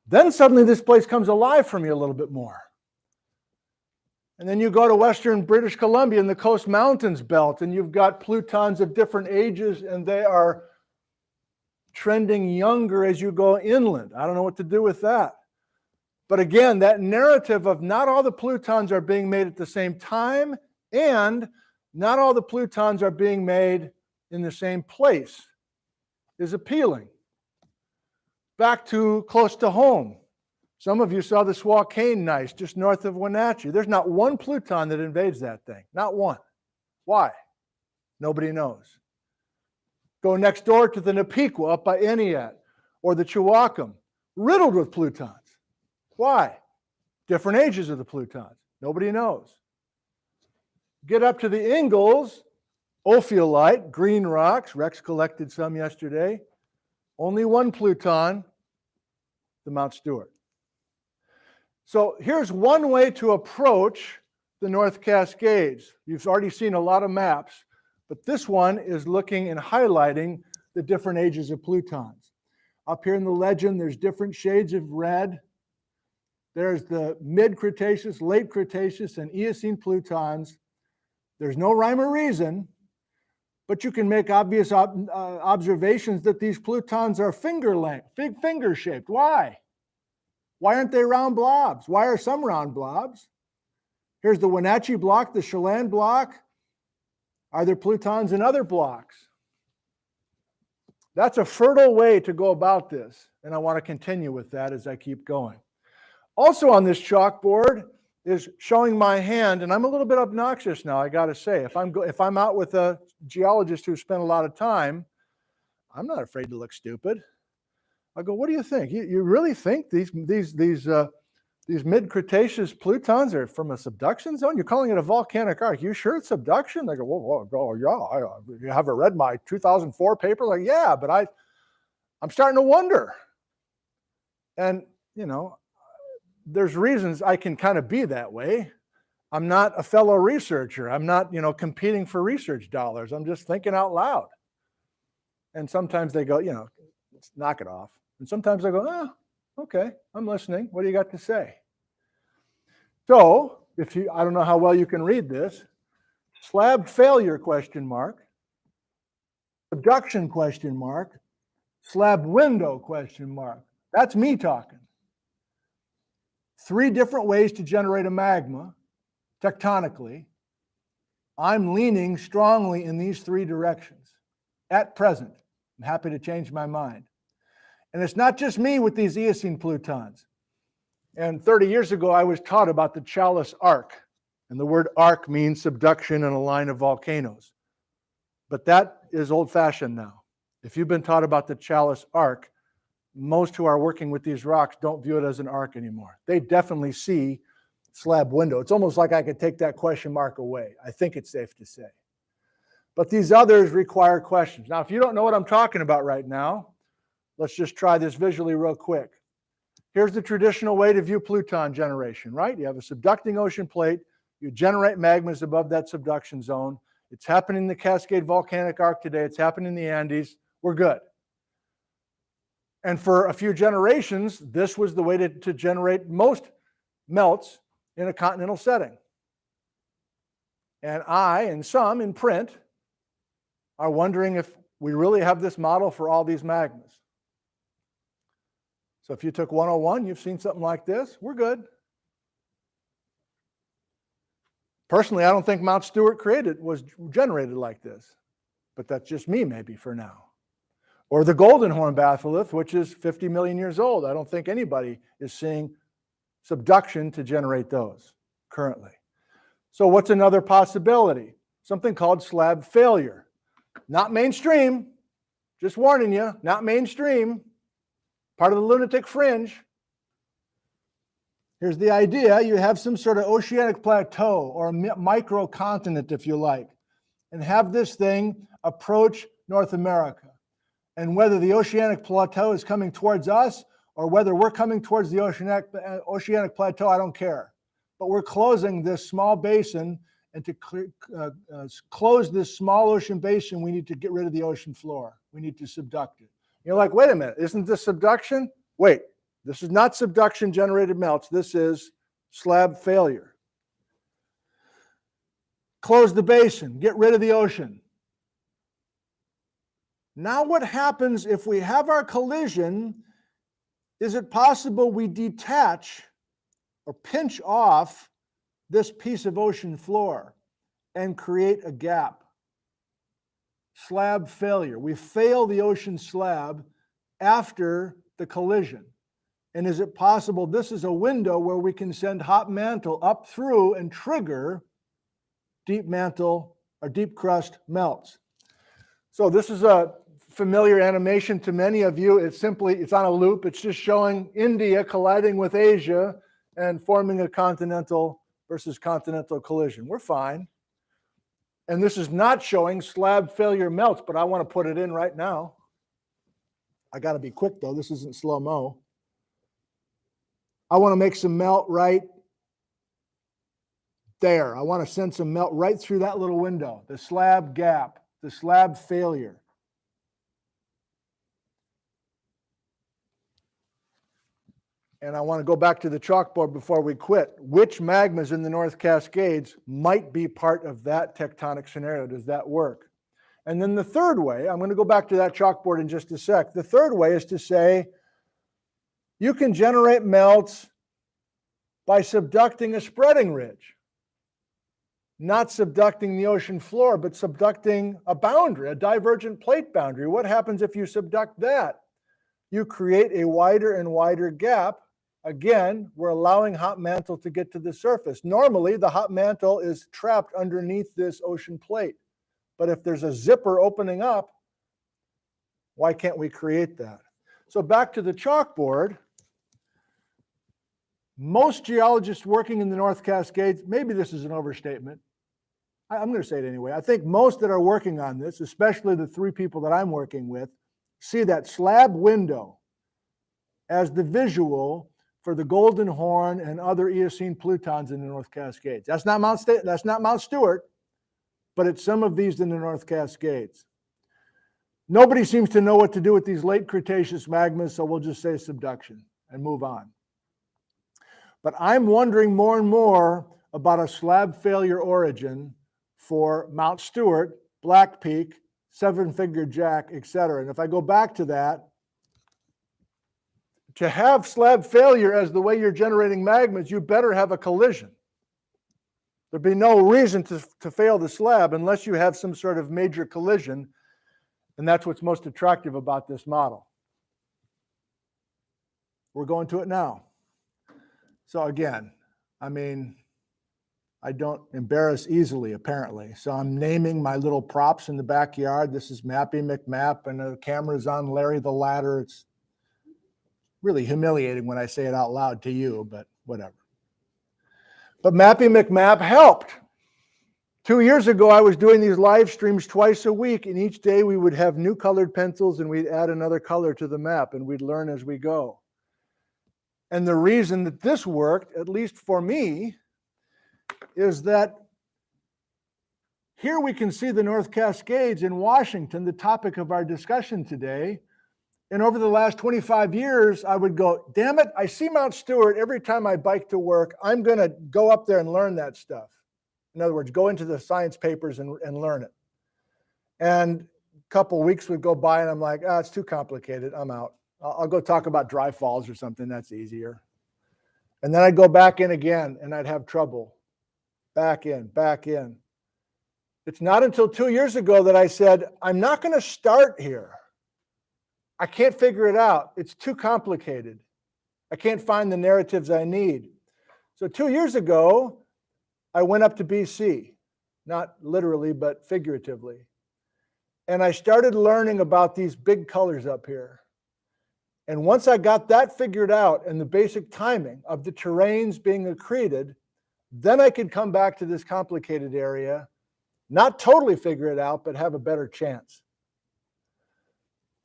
Then suddenly this place comes alive for me a little bit more. And then you go to western British Columbia in the Coast Mountains belt, and you've got Plutons of different ages, and they are trending younger as you go inland. I don't know what to do with that. But again, that narrative of not all the Plutons are being made at the same time, and not all the Plutons are being made in the same place is appealing. Back to close to home. Some of you saw the Swalcane gneiss just north of Wenatchee. There's not one Pluton that invades that thing. Not one. Why? Nobody knows. Go next door to the Napiqua up by Eniat or the Chewacum, riddled with Plutons. Why? Different ages of the Plutons. Nobody knows. Get up to the Ingalls, ophiolite, green rocks. Rex collected some yesterday. Only one Pluton, the Mount Stewart. So here's one way to approach the North Cascades. You've already seen a lot of maps, but this one is looking and highlighting the different ages of Plutons. Up here in the legend, there's different shades of red. There's the mid-Cretaceous, late Cretaceous, and Eocene Plutons. There's no rhyme or reason, but you can make obvious observations that these Plutons are finger-shaped. Why? Why aren't they round blobs? Why are some round blobs? Here's the Wenatchee block, the Chelan block. Are there Plutons in other blocks? That's a fertile way to go about this, and I want to continue with that as I keep going. Also on this chalkboard is showing my hand, and I'm a little bit obnoxious now, I got to say. If I'm out with a geologist who spent a lot of time, I'm not afraid to look stupid. I go, what do you think? You really think these mid-Cretaceous Plutons are from a subduction zone? You're calling it a volcanic arc. You sure it's subduction? They go, well yeah. You haven't read my 2004 paper? Like, yeah, but I'm starting to wonder. And, you know, there's reasons I can kind of be that way. I'm not a fellow researcher. I'm not, you know, competing for research dollars. I'm just thinking out loud. And sometimes they go, you know, let's knock it off. And sometimes I go, okay, I'm listening. What do you got to say? So, I don't know how well you can read this. Slab failure, question mark. Subduction, question mark. Slab window, question mark. That's me talking. 3 different ways to generate a magma tectonically. I'm leaning strongly in these 3 directions at present. I'm happy to change my mind. And it's not just me with these Eocene Plutons. And 30 years ago, I was taught about the Chalice Arc. And the word arc means subduction in a line of volcanoes. But that is old-fashioned now. If you've been taught about the Chalice Arc, most who are working with these rocks don't view it as an arc anymore. They definitely see slab window. It's almost like I could take that question mark away. I think it's safe to say. But these others require questions. Now, if you don't know what I'm talking about right now, let's just try this visually real quick. Here's the traditional way to view Pluton generation, right? You have a subducting ocean plate. You generate magmas above that subduction zone. It's happening in the Cascade volcanic arc today. It's happening in the Andes. We're good. And for a few generations, this was the way to generate most melts in a continental setting. And I, and some in print, are wondering if we really have this model for all these magmas. So if you took 101, you've seen something like this, we're good. Personally, I don't think Mount Stewart was generated like this, but that's just me maybe for now. Or the Golden Horn batholith, which is 50 million years old. I don't think anybody is seeing subduction to generate those currently. So what's another possibility? Something called slab failure. Not mainstream, just warning you, not mainstream. Part of the lunatic fringe. Here's the idea. You have some sort of oceanic plateau or a microcontinent, if you like, and have this thing approach North America. And whether the oceanic plateau is coming towards us or whether we're coming towards the oceanic plateau, I don't care. But we're closing this small basin, and to close this small ocean basin, we need to get rid of the ocean floor. We need to subduct it. You're like, wait a minute, isn't this subduction? Wait, This is not subduction generated melts. This is slab failure. Close the basin, get rid of the ocean. Now what happens if we have our collision? Is it possible we detach or pinch off this piece of ocean floor and create a gap? Slab failure. We fail the ocean slab after the collision. And is it possible this is a window where we can send hot mantle up through and trigger deep mantle or deep crust melts? So this is a familiar animation to many of you. It's on a loop. It's just showing India colliding with Asia and forming a continental versus continental collision. We're fine. And this is not showing slab failure melts, but I want to put it in right now. I got to be quick though. This isn't slow-mo. I want to make some melt right there. I want to send some melt right through that little window, the slab gap, the slab failure. And I want to go back to the chalkboard before we quit. Which magmas in the North Cascades might be part of that tectonic scenario? Does that work? And then the third way, I'm going to go back to that chalkboard in just a sec. The third way is to say you can generate melts by subducting a spreading ridge. Not subducting the ocean floor, but subducting a boundary, a divergent plate boundary. What happens if you subduct that? You create a wider and wider gap. Again, we're allowing hot mantle to get to the surface. Normally, the hot mantle is trapped underneath this ocean plate. But if there's a zipper opening up, why can't we create that? So back to the chalkboard. Most geologists working in the North Cascades, maybe this is an overstatement. I'm going to say it anyway. I think most that are working on this, especially the three people that I'm working with, see that slab window as the visual for the Golden Horn and other Eocene Plutons in the North Cascades. That's not Mount Stewart, but it's some of these in the North Cascades. Nobody seems to know what to do with these late Cretaceous magmas, so we'll just say subduction and move on. But I'm wondering more and more about a slab failure origin for Mount Stewart, Black Peak, Seven-Figure Jack, etc. And if I go back to that, to have slab failure as the way you're generating magmas, you better have a collision. There'd be no reason to fail the slab unless you have some sort of major collision, and that's what's most attractive about this model. We're going to it now. So again, I mean, I don't embarrass easily, apparently. So I'm naming my little props in the backyard. This is Mappy McMap, and the camera's on Larry the Ladder. It's really humiliating when I say it out loud to you, but whatever. But Mappy McMap helped. 2 years ago, I was doing these live streams twice a week, and each day we would have new colored pencils, and we'd add another color to the map, and we'd learn as we go. And the reason that this worked, at least for me, is that here we can see the North Cascades in Washington, the topic of our discussion today. And over the last 25 years, I would go, damn it, I see Mount Stewart every time I bike to work. I'm going to go up there and learn that stuff. In other words, go into the science papers and learn it. And a couple weeks would go by and I'm like, it's too complicated. I'm out. I'll go talk about dry falls or something. That's easier. And then I'd go back in again and I'd have trouble. Back in, back in. It's not until 2 years ago that I said, I'm not going to start here. I can't figure it out. It's too complicated. I can't find the narratives I need. So 2 years ago, I went up to BC, not literally, but figuratively. And I started learning about these big colors up here. And once I got that figured out and the basic timing of the terranes being accreted, then I could come back to this complicated area, not totally figure it out, but have a better chance.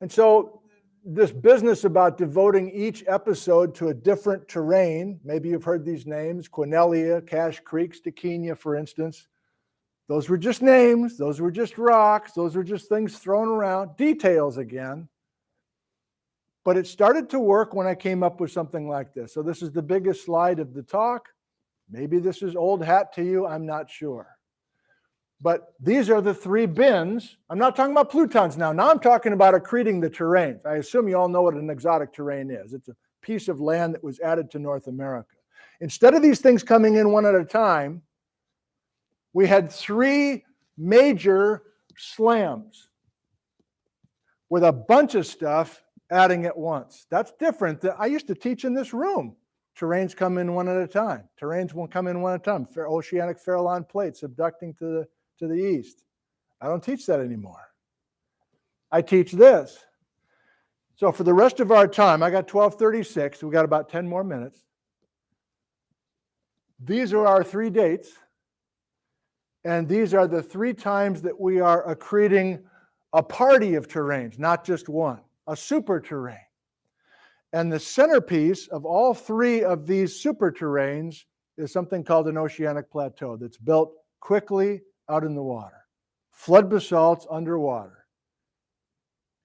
And so this business about devoting each episode to a different terrane, maybe you've heard these names, Quinellia, Cache Creek, Stakenia, for instance. Those were just names. Those were just rocks. Those were just things thrown around. Details again. But it started to work when I came up with something like this. So this is the biggest slide of the talk. Maybe this is old hat to you, I'm not sure. But these are the 3 bins. I'm not talking about Plutons now. Now I'm talking about accreting the terranes. I assume you all know what an exotic terrane is. It's a piece of land that was added to North America. Instead of these things coming in one at a time, we had 3 major slams with a bunch of stuff adding at once. That's different. I used to teach in this room. Terranes come in one at a time. Terranes won't come in one at a time. Oceanic Farallon plates subducting to the east. I don't teach that anymore. I teach this. So for the rest of our time, I got 12:36. We got about 10 more minutes. These are our 3 dates. And these are the 3 times that we are accreting a party of terranes, not just one, a superterrane. And the centerpiece of all 3 of these superterranes is something called an oceanic plateau that's built quickly out in the water. Flood basalts underwater.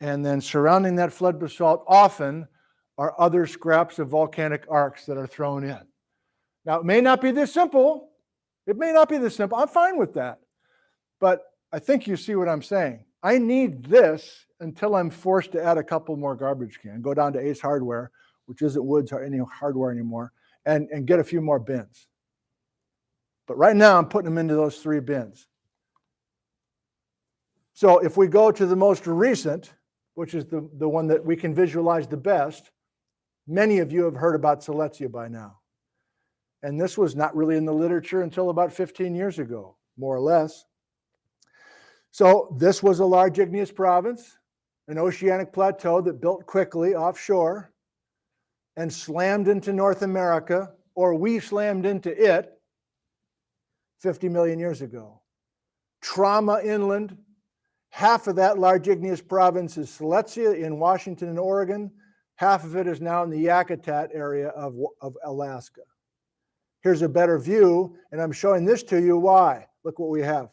And then surrounding that flood basalt often are other scraps of volcanic arcs that are thrown in. Now, it may not be this simple. It may not be this simple. I'm fine with that. But I think you see what I'm saying. I need this until I'm forced to add a couple more garbage cans, go down to Ace Hardware, which isn't Woods or any hardware anymore, and get a few more bins. But right now, I'm putting them into those 3 bins. So if we go to the most recent, which is the one that we can visualize the best, many of you have heard about Siletzia by now. And this was not really in the literature until about 15 years ago, more or less. So this was a large igneous province, an oceanic plateau that built quickly offshore and slammed into North America, or we slammed into it 50 million years ago. Trauma inland. Half of that large igneous province is Siletzia in Washington and Oregon. Half of it is now in the Yakutat area of Alaska. Here's a better view, and I'm showing this to you. Why? Look what we have.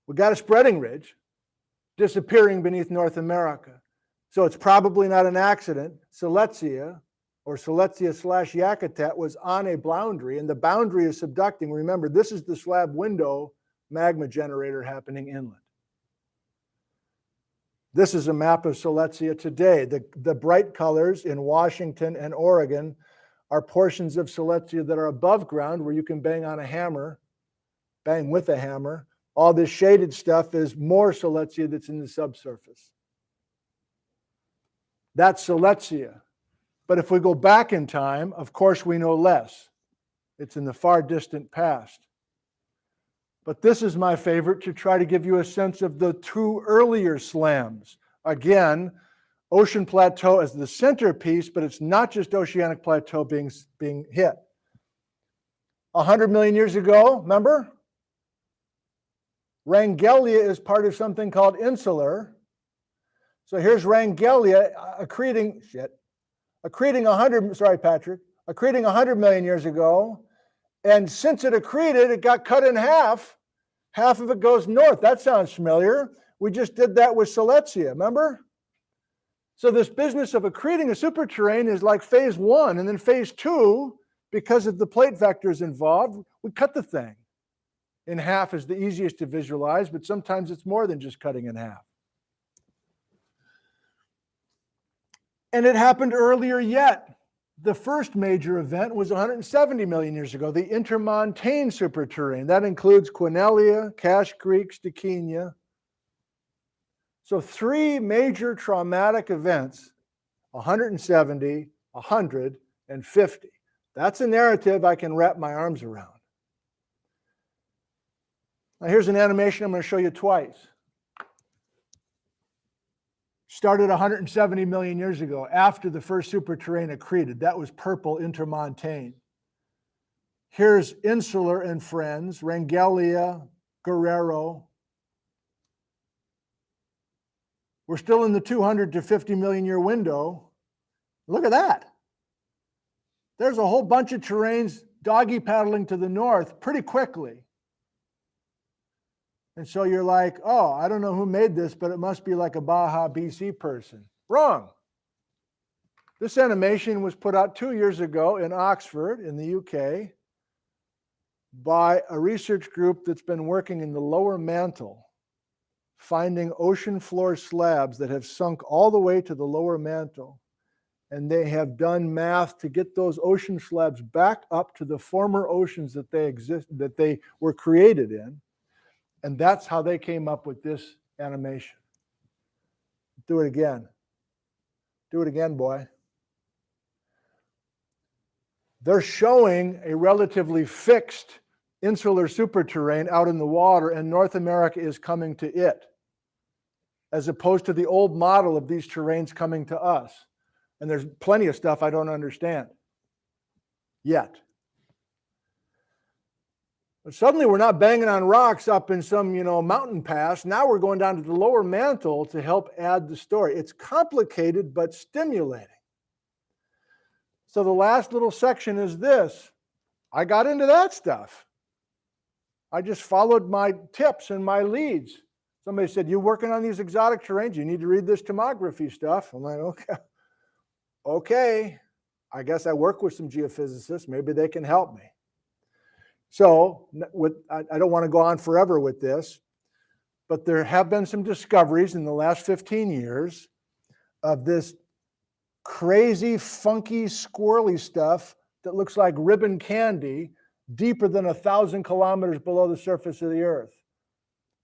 We got a spreading ridge disappearing beneath North America. So it's probably not an accident. Siletzia, or Siletzia/Yakutat, was on a boundary, and the boundary is subducting. Remember, this is the slab window magma generator happening inland. This is a map of Siletzia today. The bright colors in Washington and Oregon are portions of Siletzia that are above ground where you can bang on a hammer, bang with a hammer. All this shaded stuff is more Siletzia that's in the subsurface. That's Siletzia. But if we go back in time, of course we know less. It's in the far distant past. But this is my favorite to try to give you a sense of the 2 earlier slams. Again, ocean plateau as the centerpiece, but it's not just oceanic plateau being hit. 100 million years ago, remember? Wrangellia is part of something called Insular. So here's Wrangellia accreting 100 million years ago. And since it accreted, it got cut in half. Half of it goes north. That sounds familiar. We just did that with Siletzia, remember? So this business of accreting a superterrane is like phase 1. And then phase 2, because of the plate vectors involved, we cut the thing. In half is the easiest to visualize, but sometimes it's more than just cutting in half. And it happened earlier yet. The first major event was 170 million years ago, the Intermontane Superterrane. That includes Quinella, Cache Creek, Stikenia. So 3 major traumatic events, 170, 100, and 50. That's a narrative I can wrap my arms around. Now here's an animation I'm going to show you twice. Started 170 million years ago after the first superterrane accreted. That was purple intermontane. Here's Insular and friends, Wrangellia, Guerrero. We're still in the 200 to 50 million year window. Look at that. There's a whole bunch of terranes doggy paddling to the north pretty quickly. And so you're like, oh, I don't know who made this, but it must be like a Baja BC person. Wrong. This animation was put out 2 years ago in Oxford in the UK by a research group that's been working in the lower mantle, finding ocean floor slabs that have sunk all the way to the lower mantle. And they have done math to get those ocean slabs back up to the former oceans that they were created in. And that's how they came up with this animation. Do it again. Do it again, boy. They're showing a relatively fixed insular superterrane out in the water, and North America is coming to it, as opposed to the old model of these terranes coming to us. And there's plenty of stuff I don't understand yet. But suddenly we're not banging on rocks up in some, mountain pass. Now we're going down to the lower mantle to help add the story. It's complicated but stimulating. So the last little section is this. I got into that stuff. I just followed my tips and my leads. Somebody said, you working on these exotic terranes? You need to read this tomography stuff. I'm like, okay. I guess I work with some geophysicists. Maybe they can help me. So I don't want to go on forever with this, but there have been some discoveries in the last 15 years of this crazy, funky, squirrely stuff that looks like ribbon candy deeper than 1,000 kilometers below the surface of the Earth.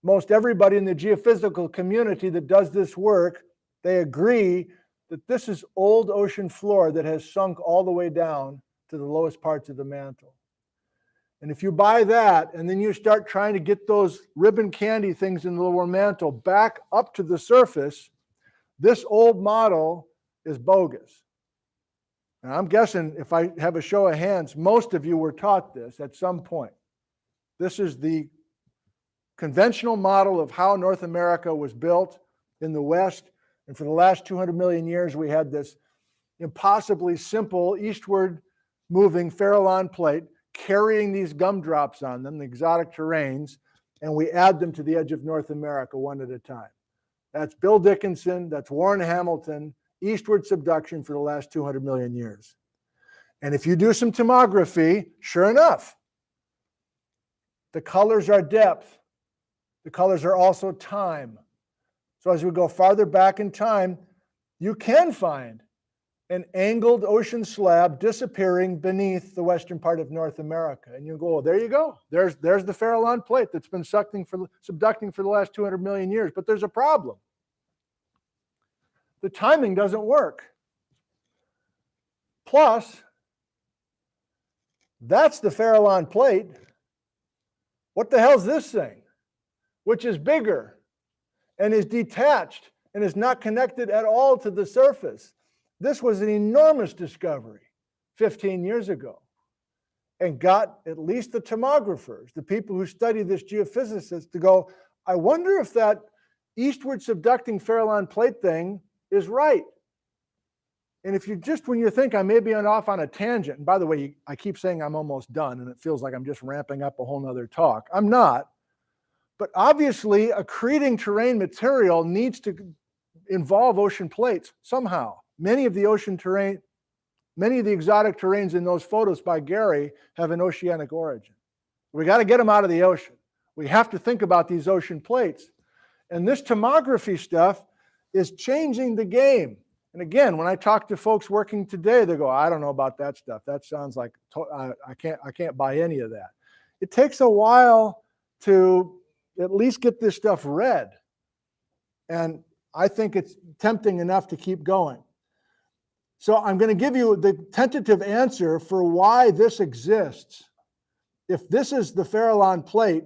Most everybody in the geophysical community that does this work, they agree that this is old ocean floor that has sunk all the way down to the lowest parts of the mantle. And if you buy that, and then you start trying to get those ribbon candy things in the lower mantle back up to the surface, this old model is bogus. And I'm guessing if I have a show of hands, most of you were taught this at some point. This is the conventional model of how North America was built in the West. And for the last 200 million years, we had this impossibly simple eastward moving Farallon plate carrying these gumdrops on them, the exotic terranes, and we add them to the edge of North America one at a time. That's Bill Dickinson, that's Warren Hamilton, eastward subduction for the last 200 million years. And if you do some tomography, sure enough, the colors are depth. The colors are also time. So as we go farther back in time, you can find an angled ocean slab disappearing beneath the western part of North America. And you go, oh, there you go. There's the Farallon plate that's been subducting for the last 200 million years. But there's a problem. The timing doesn't work. Plus, that's the Farallon plate. What the hell's this thing? Which is bigger and is detached and is not connected at all to the surface. This was an enormous discovery 15 years ago and got at least the tomographers, the people who study this geophysicists, to go, I wonder if that eastward subducting Farallon plate thing is right. And if you just, when you think I may be off on a tangent, and by the way, I keep saying I'm almost done and it feels like I'm just ramping up a whole nother talk. I'm not. But obviously, accreting terrain material needs to involve ocean plates somehow. Many of the exotic terranes in those photos by Gary have an oceanic origin. We got to get them out of the ocean. We have to think about these ocean plates. And this tomography stuff is changing the game. And again, when I talk to folks working today, they go, I don't know about that stuff. That sounds like I can't buy any of that. It takes a while to at least get this stuff read. And I think it's tempting enough to keep going. So I'm going to give you the tentative answer for why this exists. If this is the Farallon plate,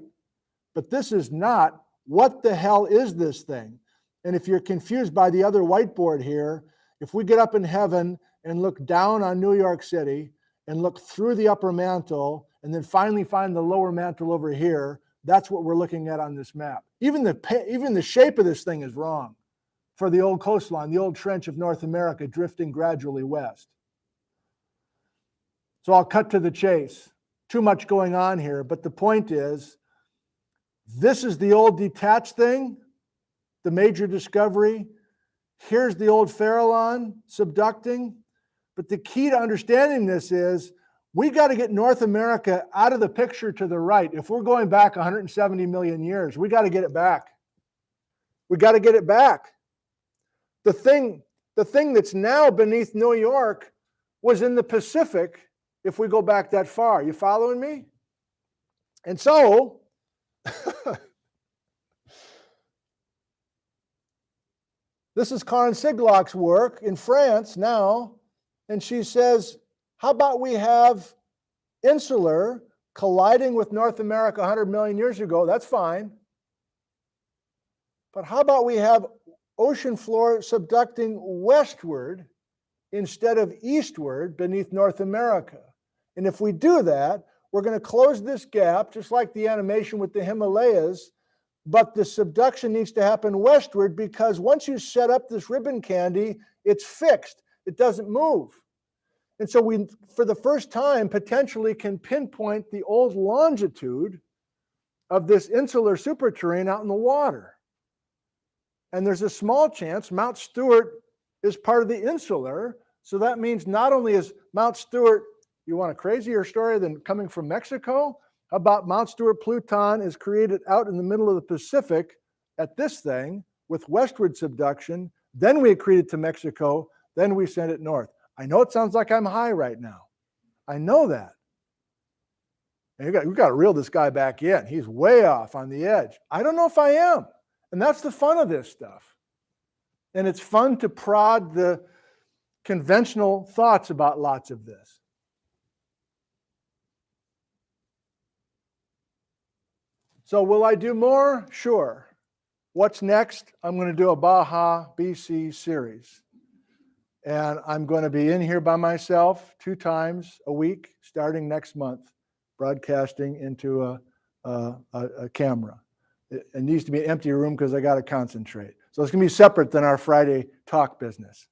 but this is not, what the hell is this thing? And if you're confused by the other whiteboard here, if we get up in heaven and look down on New York City and look through the upper mantle and then finally find the lower mantle over here, that's what we're looking at on this map. Even the shape of this thing is wrong for the old coastline, the old trench of North America drifting gradually west. So I'll cut to the chase. Too much going on here, but the point is, this is the old detached thing, the major discovery. Here's the old Farallon subducting. But the key to understanding this is we got to get North America out of the picture to the right. If we're going back 170 million years, we got to get it back. We got to get it back. The thing that's now beneath New York was in the Pacific if we go back that far. You following me? And so, this is Karen Siglock's work in France now, and she says, how about we have Insular colliding with North America 100 million years ago? That's fine. But how about we have ocean floor subducting westward instead of eastward beneath North America? And if we do that, we're going to close this gap, just like the animation with the Himalayas, but the subduction needs to happen westward because once you set up this ribbon candy, it's fixed. It doesn't move. And so we, for the first time, potentially can pinpoint the old longitude of this insular superterrane out in the water. And there's a small chance Mount Stewart is part of the insular. So that means not only is Mount Stewart, you want a crazier story than coming from Mexico? How about Mount Stewart Pluton is created out in the middle of the Pacific at this thing with westward subduction. Then we accrete it to Mexico. Then we send it north. I know it sounds like I'm high right now. I know that. And we've got to reel this guy back in. He's way off on the edge. I don't know if I am. And that's the fun of this stuff. And it's fun to prod the conventional thoughts about lots of this. So will I do more? Sure. What's next? I'm going to do a Baja BC series. And I'm going to be in here by myself 2 times a week, starting next month, broadcasting into a camera. It needs to be an empty room because I got to concentrate. So it's going to be separate than our Friday talk business.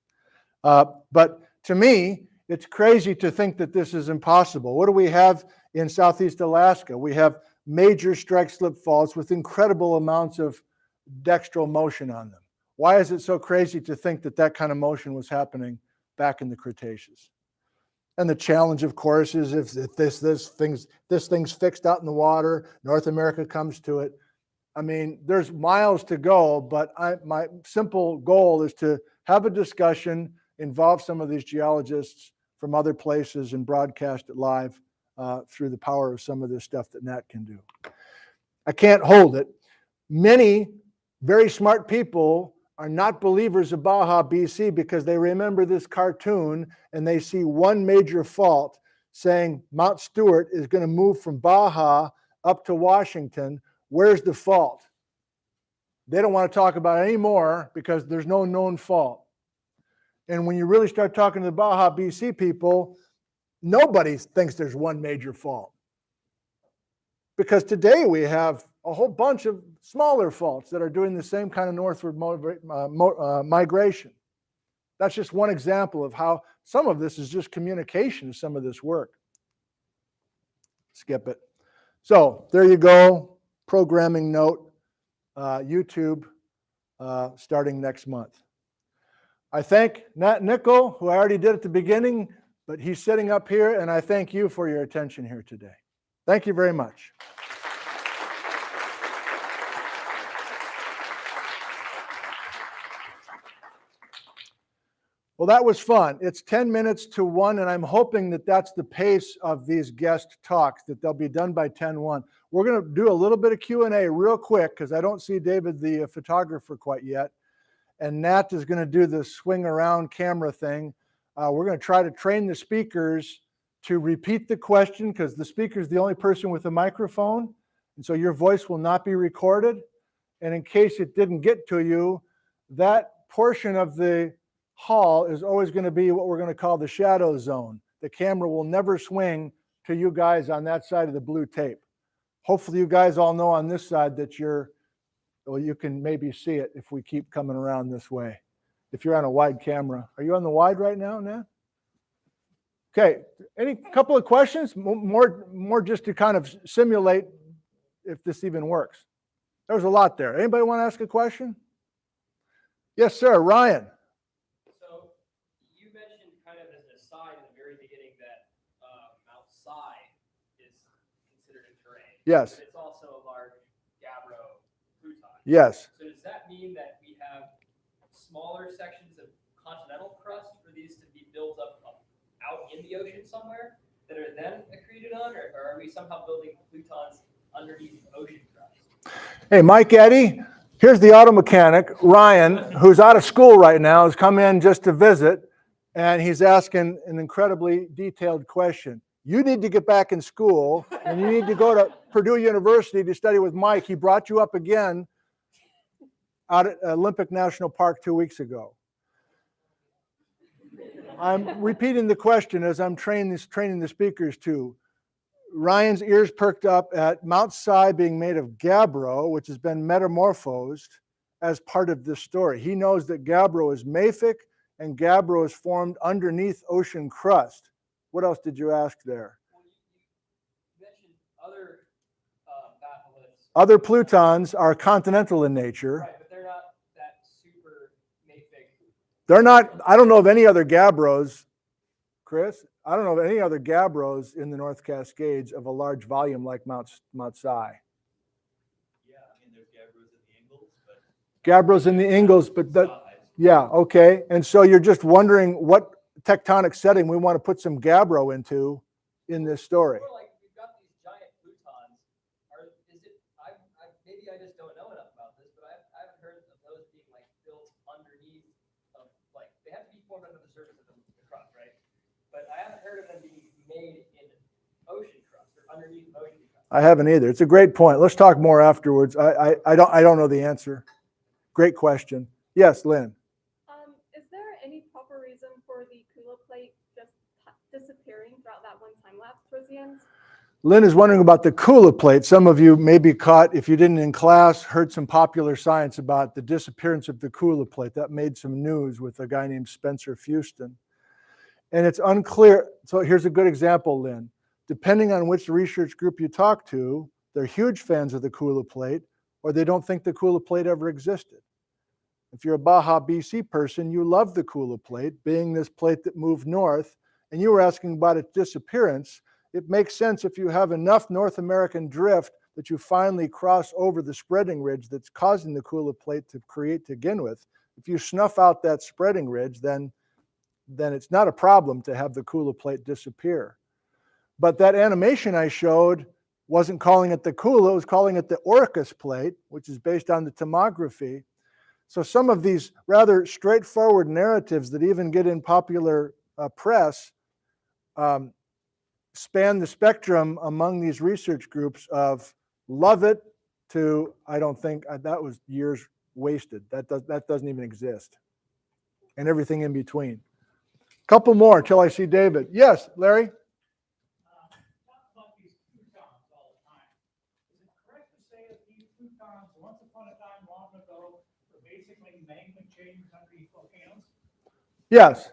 But to me, it's crazy to think that this is impossible. What do we have in Southeast Alaska? We have major strike slip faults with incredible amounts of dextral motion on them. Why is it so crazy to think that that kind of motion was happening back in the Cretaceous? And the challenge, of course, is if this thing's fixed out in the water, North America comes to it. I mean, there's miles to go, but my simple goal is to have a discussion, involve some of these geologists from other places, and broadcast it live through the power of some of this stuff that Nat can do. I can't hold it. Many very smart people are not believers of Baja BC because they remember this cartoon and they see one major fault saying Mount Stewart is going to move from Baja up to Washington. Where's the fault? They don't want to talk about it anymore because there's no known fault. And when you really start talking to the Baja BC people, nobody thinks there's one major fault. Because today we have a whole bunch of smaller faults that are doing the same kind of northward migration. That's just one example of how some of this is just communication of some of this work. Skip it. So there you go. Programming note, YouTube, starting next month. I thank Nat Nickel, who I already did at the beginning, but he's sitting up here, and I thank you for your attention here today. Thank you very much. Well, that was fun. It's 10 minutes to 1, and I'm hoping that that's the pace of these guest talks, that they'll be done by 10:01. We're going to do a little bit of Q&A real quick because I don't see David, the photographer, quite yet. And Nat is going to do the swing around camera thing. We're going to try to train the speakers to repeat the question because the speaker is the only person with a microphone. And so your voice will not be recorded. And in case it didn't get to you, that portion of the hall is always going to be what we're going to call the shadow zone. The camera will never swing to you guys on that side of the blue tape. Hopefully you guys all know on this side that you can maybe see it if we keep coming around this way. If you're on a wide camera. Are you on the wide right now, Nat? Okay, any couple of questions? More just to kind of simulate if this even works. There's a lot there. Anybody want to ask a question? Yes, sir, Ryan. So you mentioned kind of as an Yes. But it's also a large gabbro Pluton. Yes. So does that mean that we have smaller sections of continental crust for these to be built up out in the ocean somewhere that are then accreted on, or are we somehow building Plutons underneath ocean crust? Hey, Mike Eddy, here's the auto mechanic, Ryan, who's out of school right now, has come in just to visit, and he's asking an incredibly detailed question. You need to get back in school, and you need to go to Purdue University to study with Mike. He brought you up again out at Olympic National Park 2 weeks ago. I'm repeating the question as I'm training the speakers too. Ryan's ears perked up at Mount Si being made of gabbro, which has been metamorphosed as part of this story. He knows that gabbro is mafic and gabbro is formed underneath ocean crust. What else did you ask there? Well, you mentioned other batholiths. Other Plutons are continental in nature. Right, but they're not that super mafic. They're not, I don't know of any other gabbros, Chris. I don't know of any other gabbros in the North Cascades of a large volume like Mount Si. Yeah, I mean, there's gabbros in the Ingles, but Gabbros in the Ingles, but that, size. yeah, okay. And so you're just wondering what tectonic setting we want to put some gabbro into in this story. More like we've got these giant Plutons. Maybe I just don't know enough about this, but I haven't heard of those being like built underneath of, like, they have to be formed under the surface of the crust, right? But I haven't heard of them being made in ocean crust or underneath ocean crust. I haven't either. It's a great point. Let's talk more afterwards. I don't know the answer. Great question. Yes, Lynn. Is there any proper reason for the Kula plate just disappearing throughout that one time lapse towards the end? Lynn is wondering about the Kula plate. Some of you may be caught, if you didn't in class, heard some popular science about the disappearance of the Kula plate. That made some news with a guy named Spencer Fuston. And it's unclear. So here's a good example, Lynn. Depending on which research group you talk to, they're huge fans of the Kula plate, or they don't think the Kula plate ever existed. If you're a Baja BC person, you love the Kula plate, being this plate that moved north, and you were asking about its disappearance. It makes sense if you have enough North American drift that you finally cross over the spreading ridge that's causing the Kula plate to create to begin with. If you snuff out that spreading ridge, then it's not a problem to have the Kula plate disappear. But that animation I showed wasn't calling it the Kula, it was calling it the Orcus plate, which is based on the tomography. So some of these rather straightforward narratives that even get in popular press span the spectrum among these research groups of love it to I don't think that was years wasted. That doesn't even exist, and everything in between. Couple more until I see David. Yes, Larry. Talk about these Plutons all the time. Is it correct to say that these Plutons, once upon a time long ago, were basically magma chambers under these volcanoes? Yes.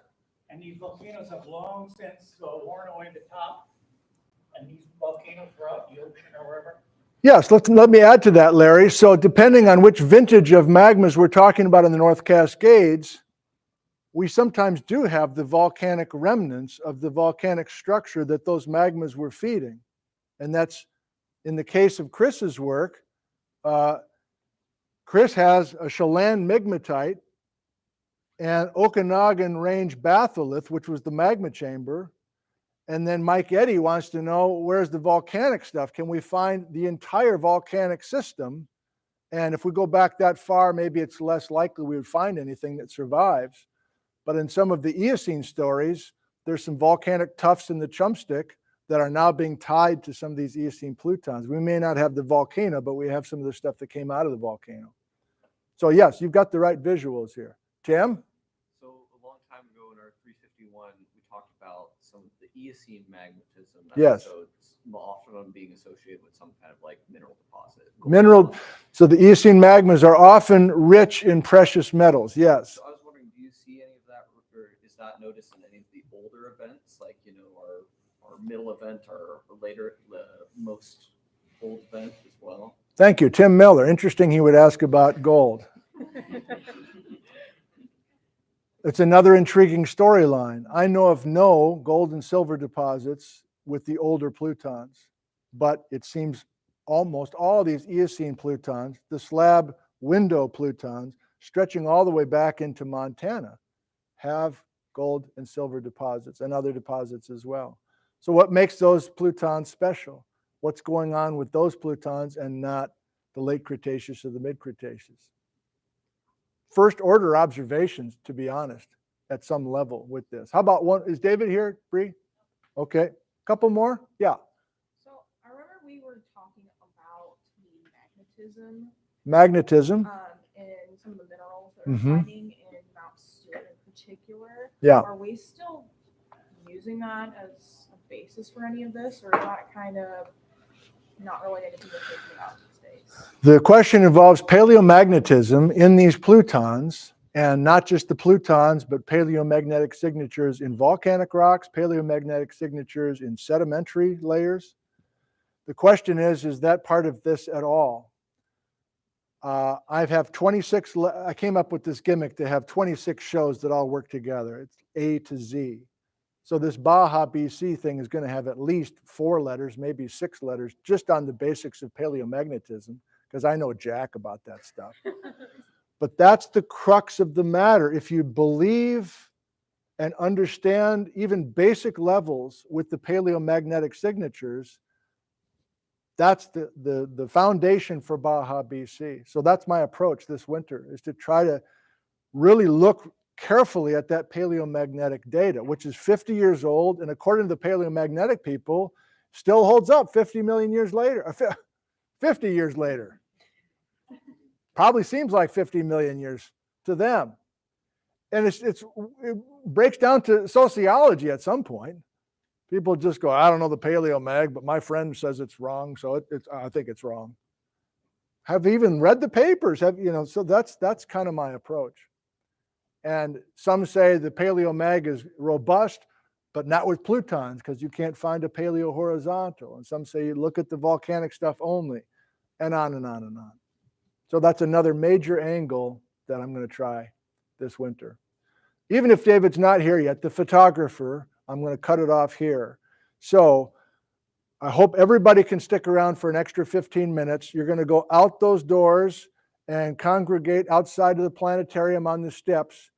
And these volcanoes have long since worn away the top, and these volcanoes were out in the ocean or wherever? Yes, let me add to that, Larry. So depending on which vintage of magmas we're talking about in the North Cascades, we sometimes do have the volcanic remnants of the volcanic structure that those magmas were feeding. And that's, in the case of Chris's work, Chris has a Chelan migmatite and Okanagan Range batholith, which was the magma chamber. And then Mike Eddy wants to know, where's the volcanic stuff? Can we find the entire volcanic system? And if we go back that far, maybe it's less likely we would find anything that survives. But in some of the Eocene stories, there's some volcanic tufts in the Chumstick that are now being tied to some of these Eocene Plutons. We may not have the volcano, but we have some of the stuff that came out of the volcano. So yes, you've got the right visuals here. Tim? So a long time ago in our 351, we talked about some of the Eocene magmatism Yes. episodes, often being associated with some kind of like mineral deposit. So the Eocene magmas are often rich in precious metals, yes. So I was wondering, do you see any of that, or is that noticed in any of the older events, like, you know, our middle event or later, the most old event as well? Thank you, Tim Miller. Interesting he would ask about gold. It's another intriguing storyline. I know of no gold and silver deposits with the older Plutons, but it seems almost all these Eocene Plutons, the Slab Window Plutons, stretching all the way back into Montana, have gold and silver deposits and other deposits as well. So what makes those Plutons special? What's going on with those Plutons and not the late Cretaceous or the mid Cretaceous? First order observations, to be honest, at some level with this. How about one? Is David here, Bree? Okay, couple more? Yeah. So I remember we were talking about the Magnetism. in some of the minerals that we're Mhm. finding in Mount Stewart in particular. Yeah. Are we still using that as a basis for any of this, or is that kind of not really anything we're thinking about these days? The question involves paleomagnetism in these Plutons, and not just the Plutons, but paleomagnetic signatures in volcanic rocks, paleomagnetic signatures in sedimentary layers. The question is that part of this at all? I have 26, I came up with this gimmick to have 26 shows that all work together. It's A to Z. So this Baja BC thing is going to have at least 4 letters, maybe 6 letters, just on the basics of paleomagnetism, because I know jack about that stuff. But that's the crux of the matter. If you believe and understand even basic levels with the paleomagnetic signatures, that's the foundation for Baja BC. So that's my approach this winter, is to try to really look carefully at that paleomagnetic data, which is 50 years old, and according to the paleomagnetic people, still holds up 50 million years later, 50 years later. Probably seems like 50 million years to them. And it breaks down to sociology at some point. People just go, I don't know the paleomag, but my friend says it's wrong, so I think it's wrong. Have even read the papers, so that's kind of my approach. And some say the paleomag is robust, but not with Plutons, because you can't find a paleohorizontal. And some say you look at the volcanic stuff only, and on and on and on. So that's another major angle that I'm going to try this winter. Even if David's not here yet, the photographer, I'm going to cut it off here. So I hope everybody can stick around for an extra 15 minutes. You're going to go out those doors and congregate outside of the planetarium on the steps.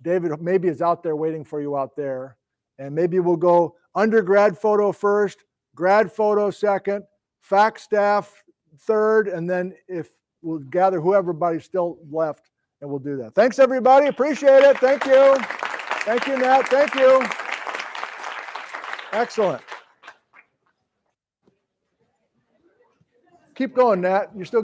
David maybe is out there waiting for you out there. And maybe we'll go undergrad photo first, grad photo second, fac staff third, and then if we'll gather whoever's still left, and we'll do that. Thanks, everybody. Appreciate it. Thank you. Thank you, Nat. Thank you. Excellent. Keep going, Nat. You're still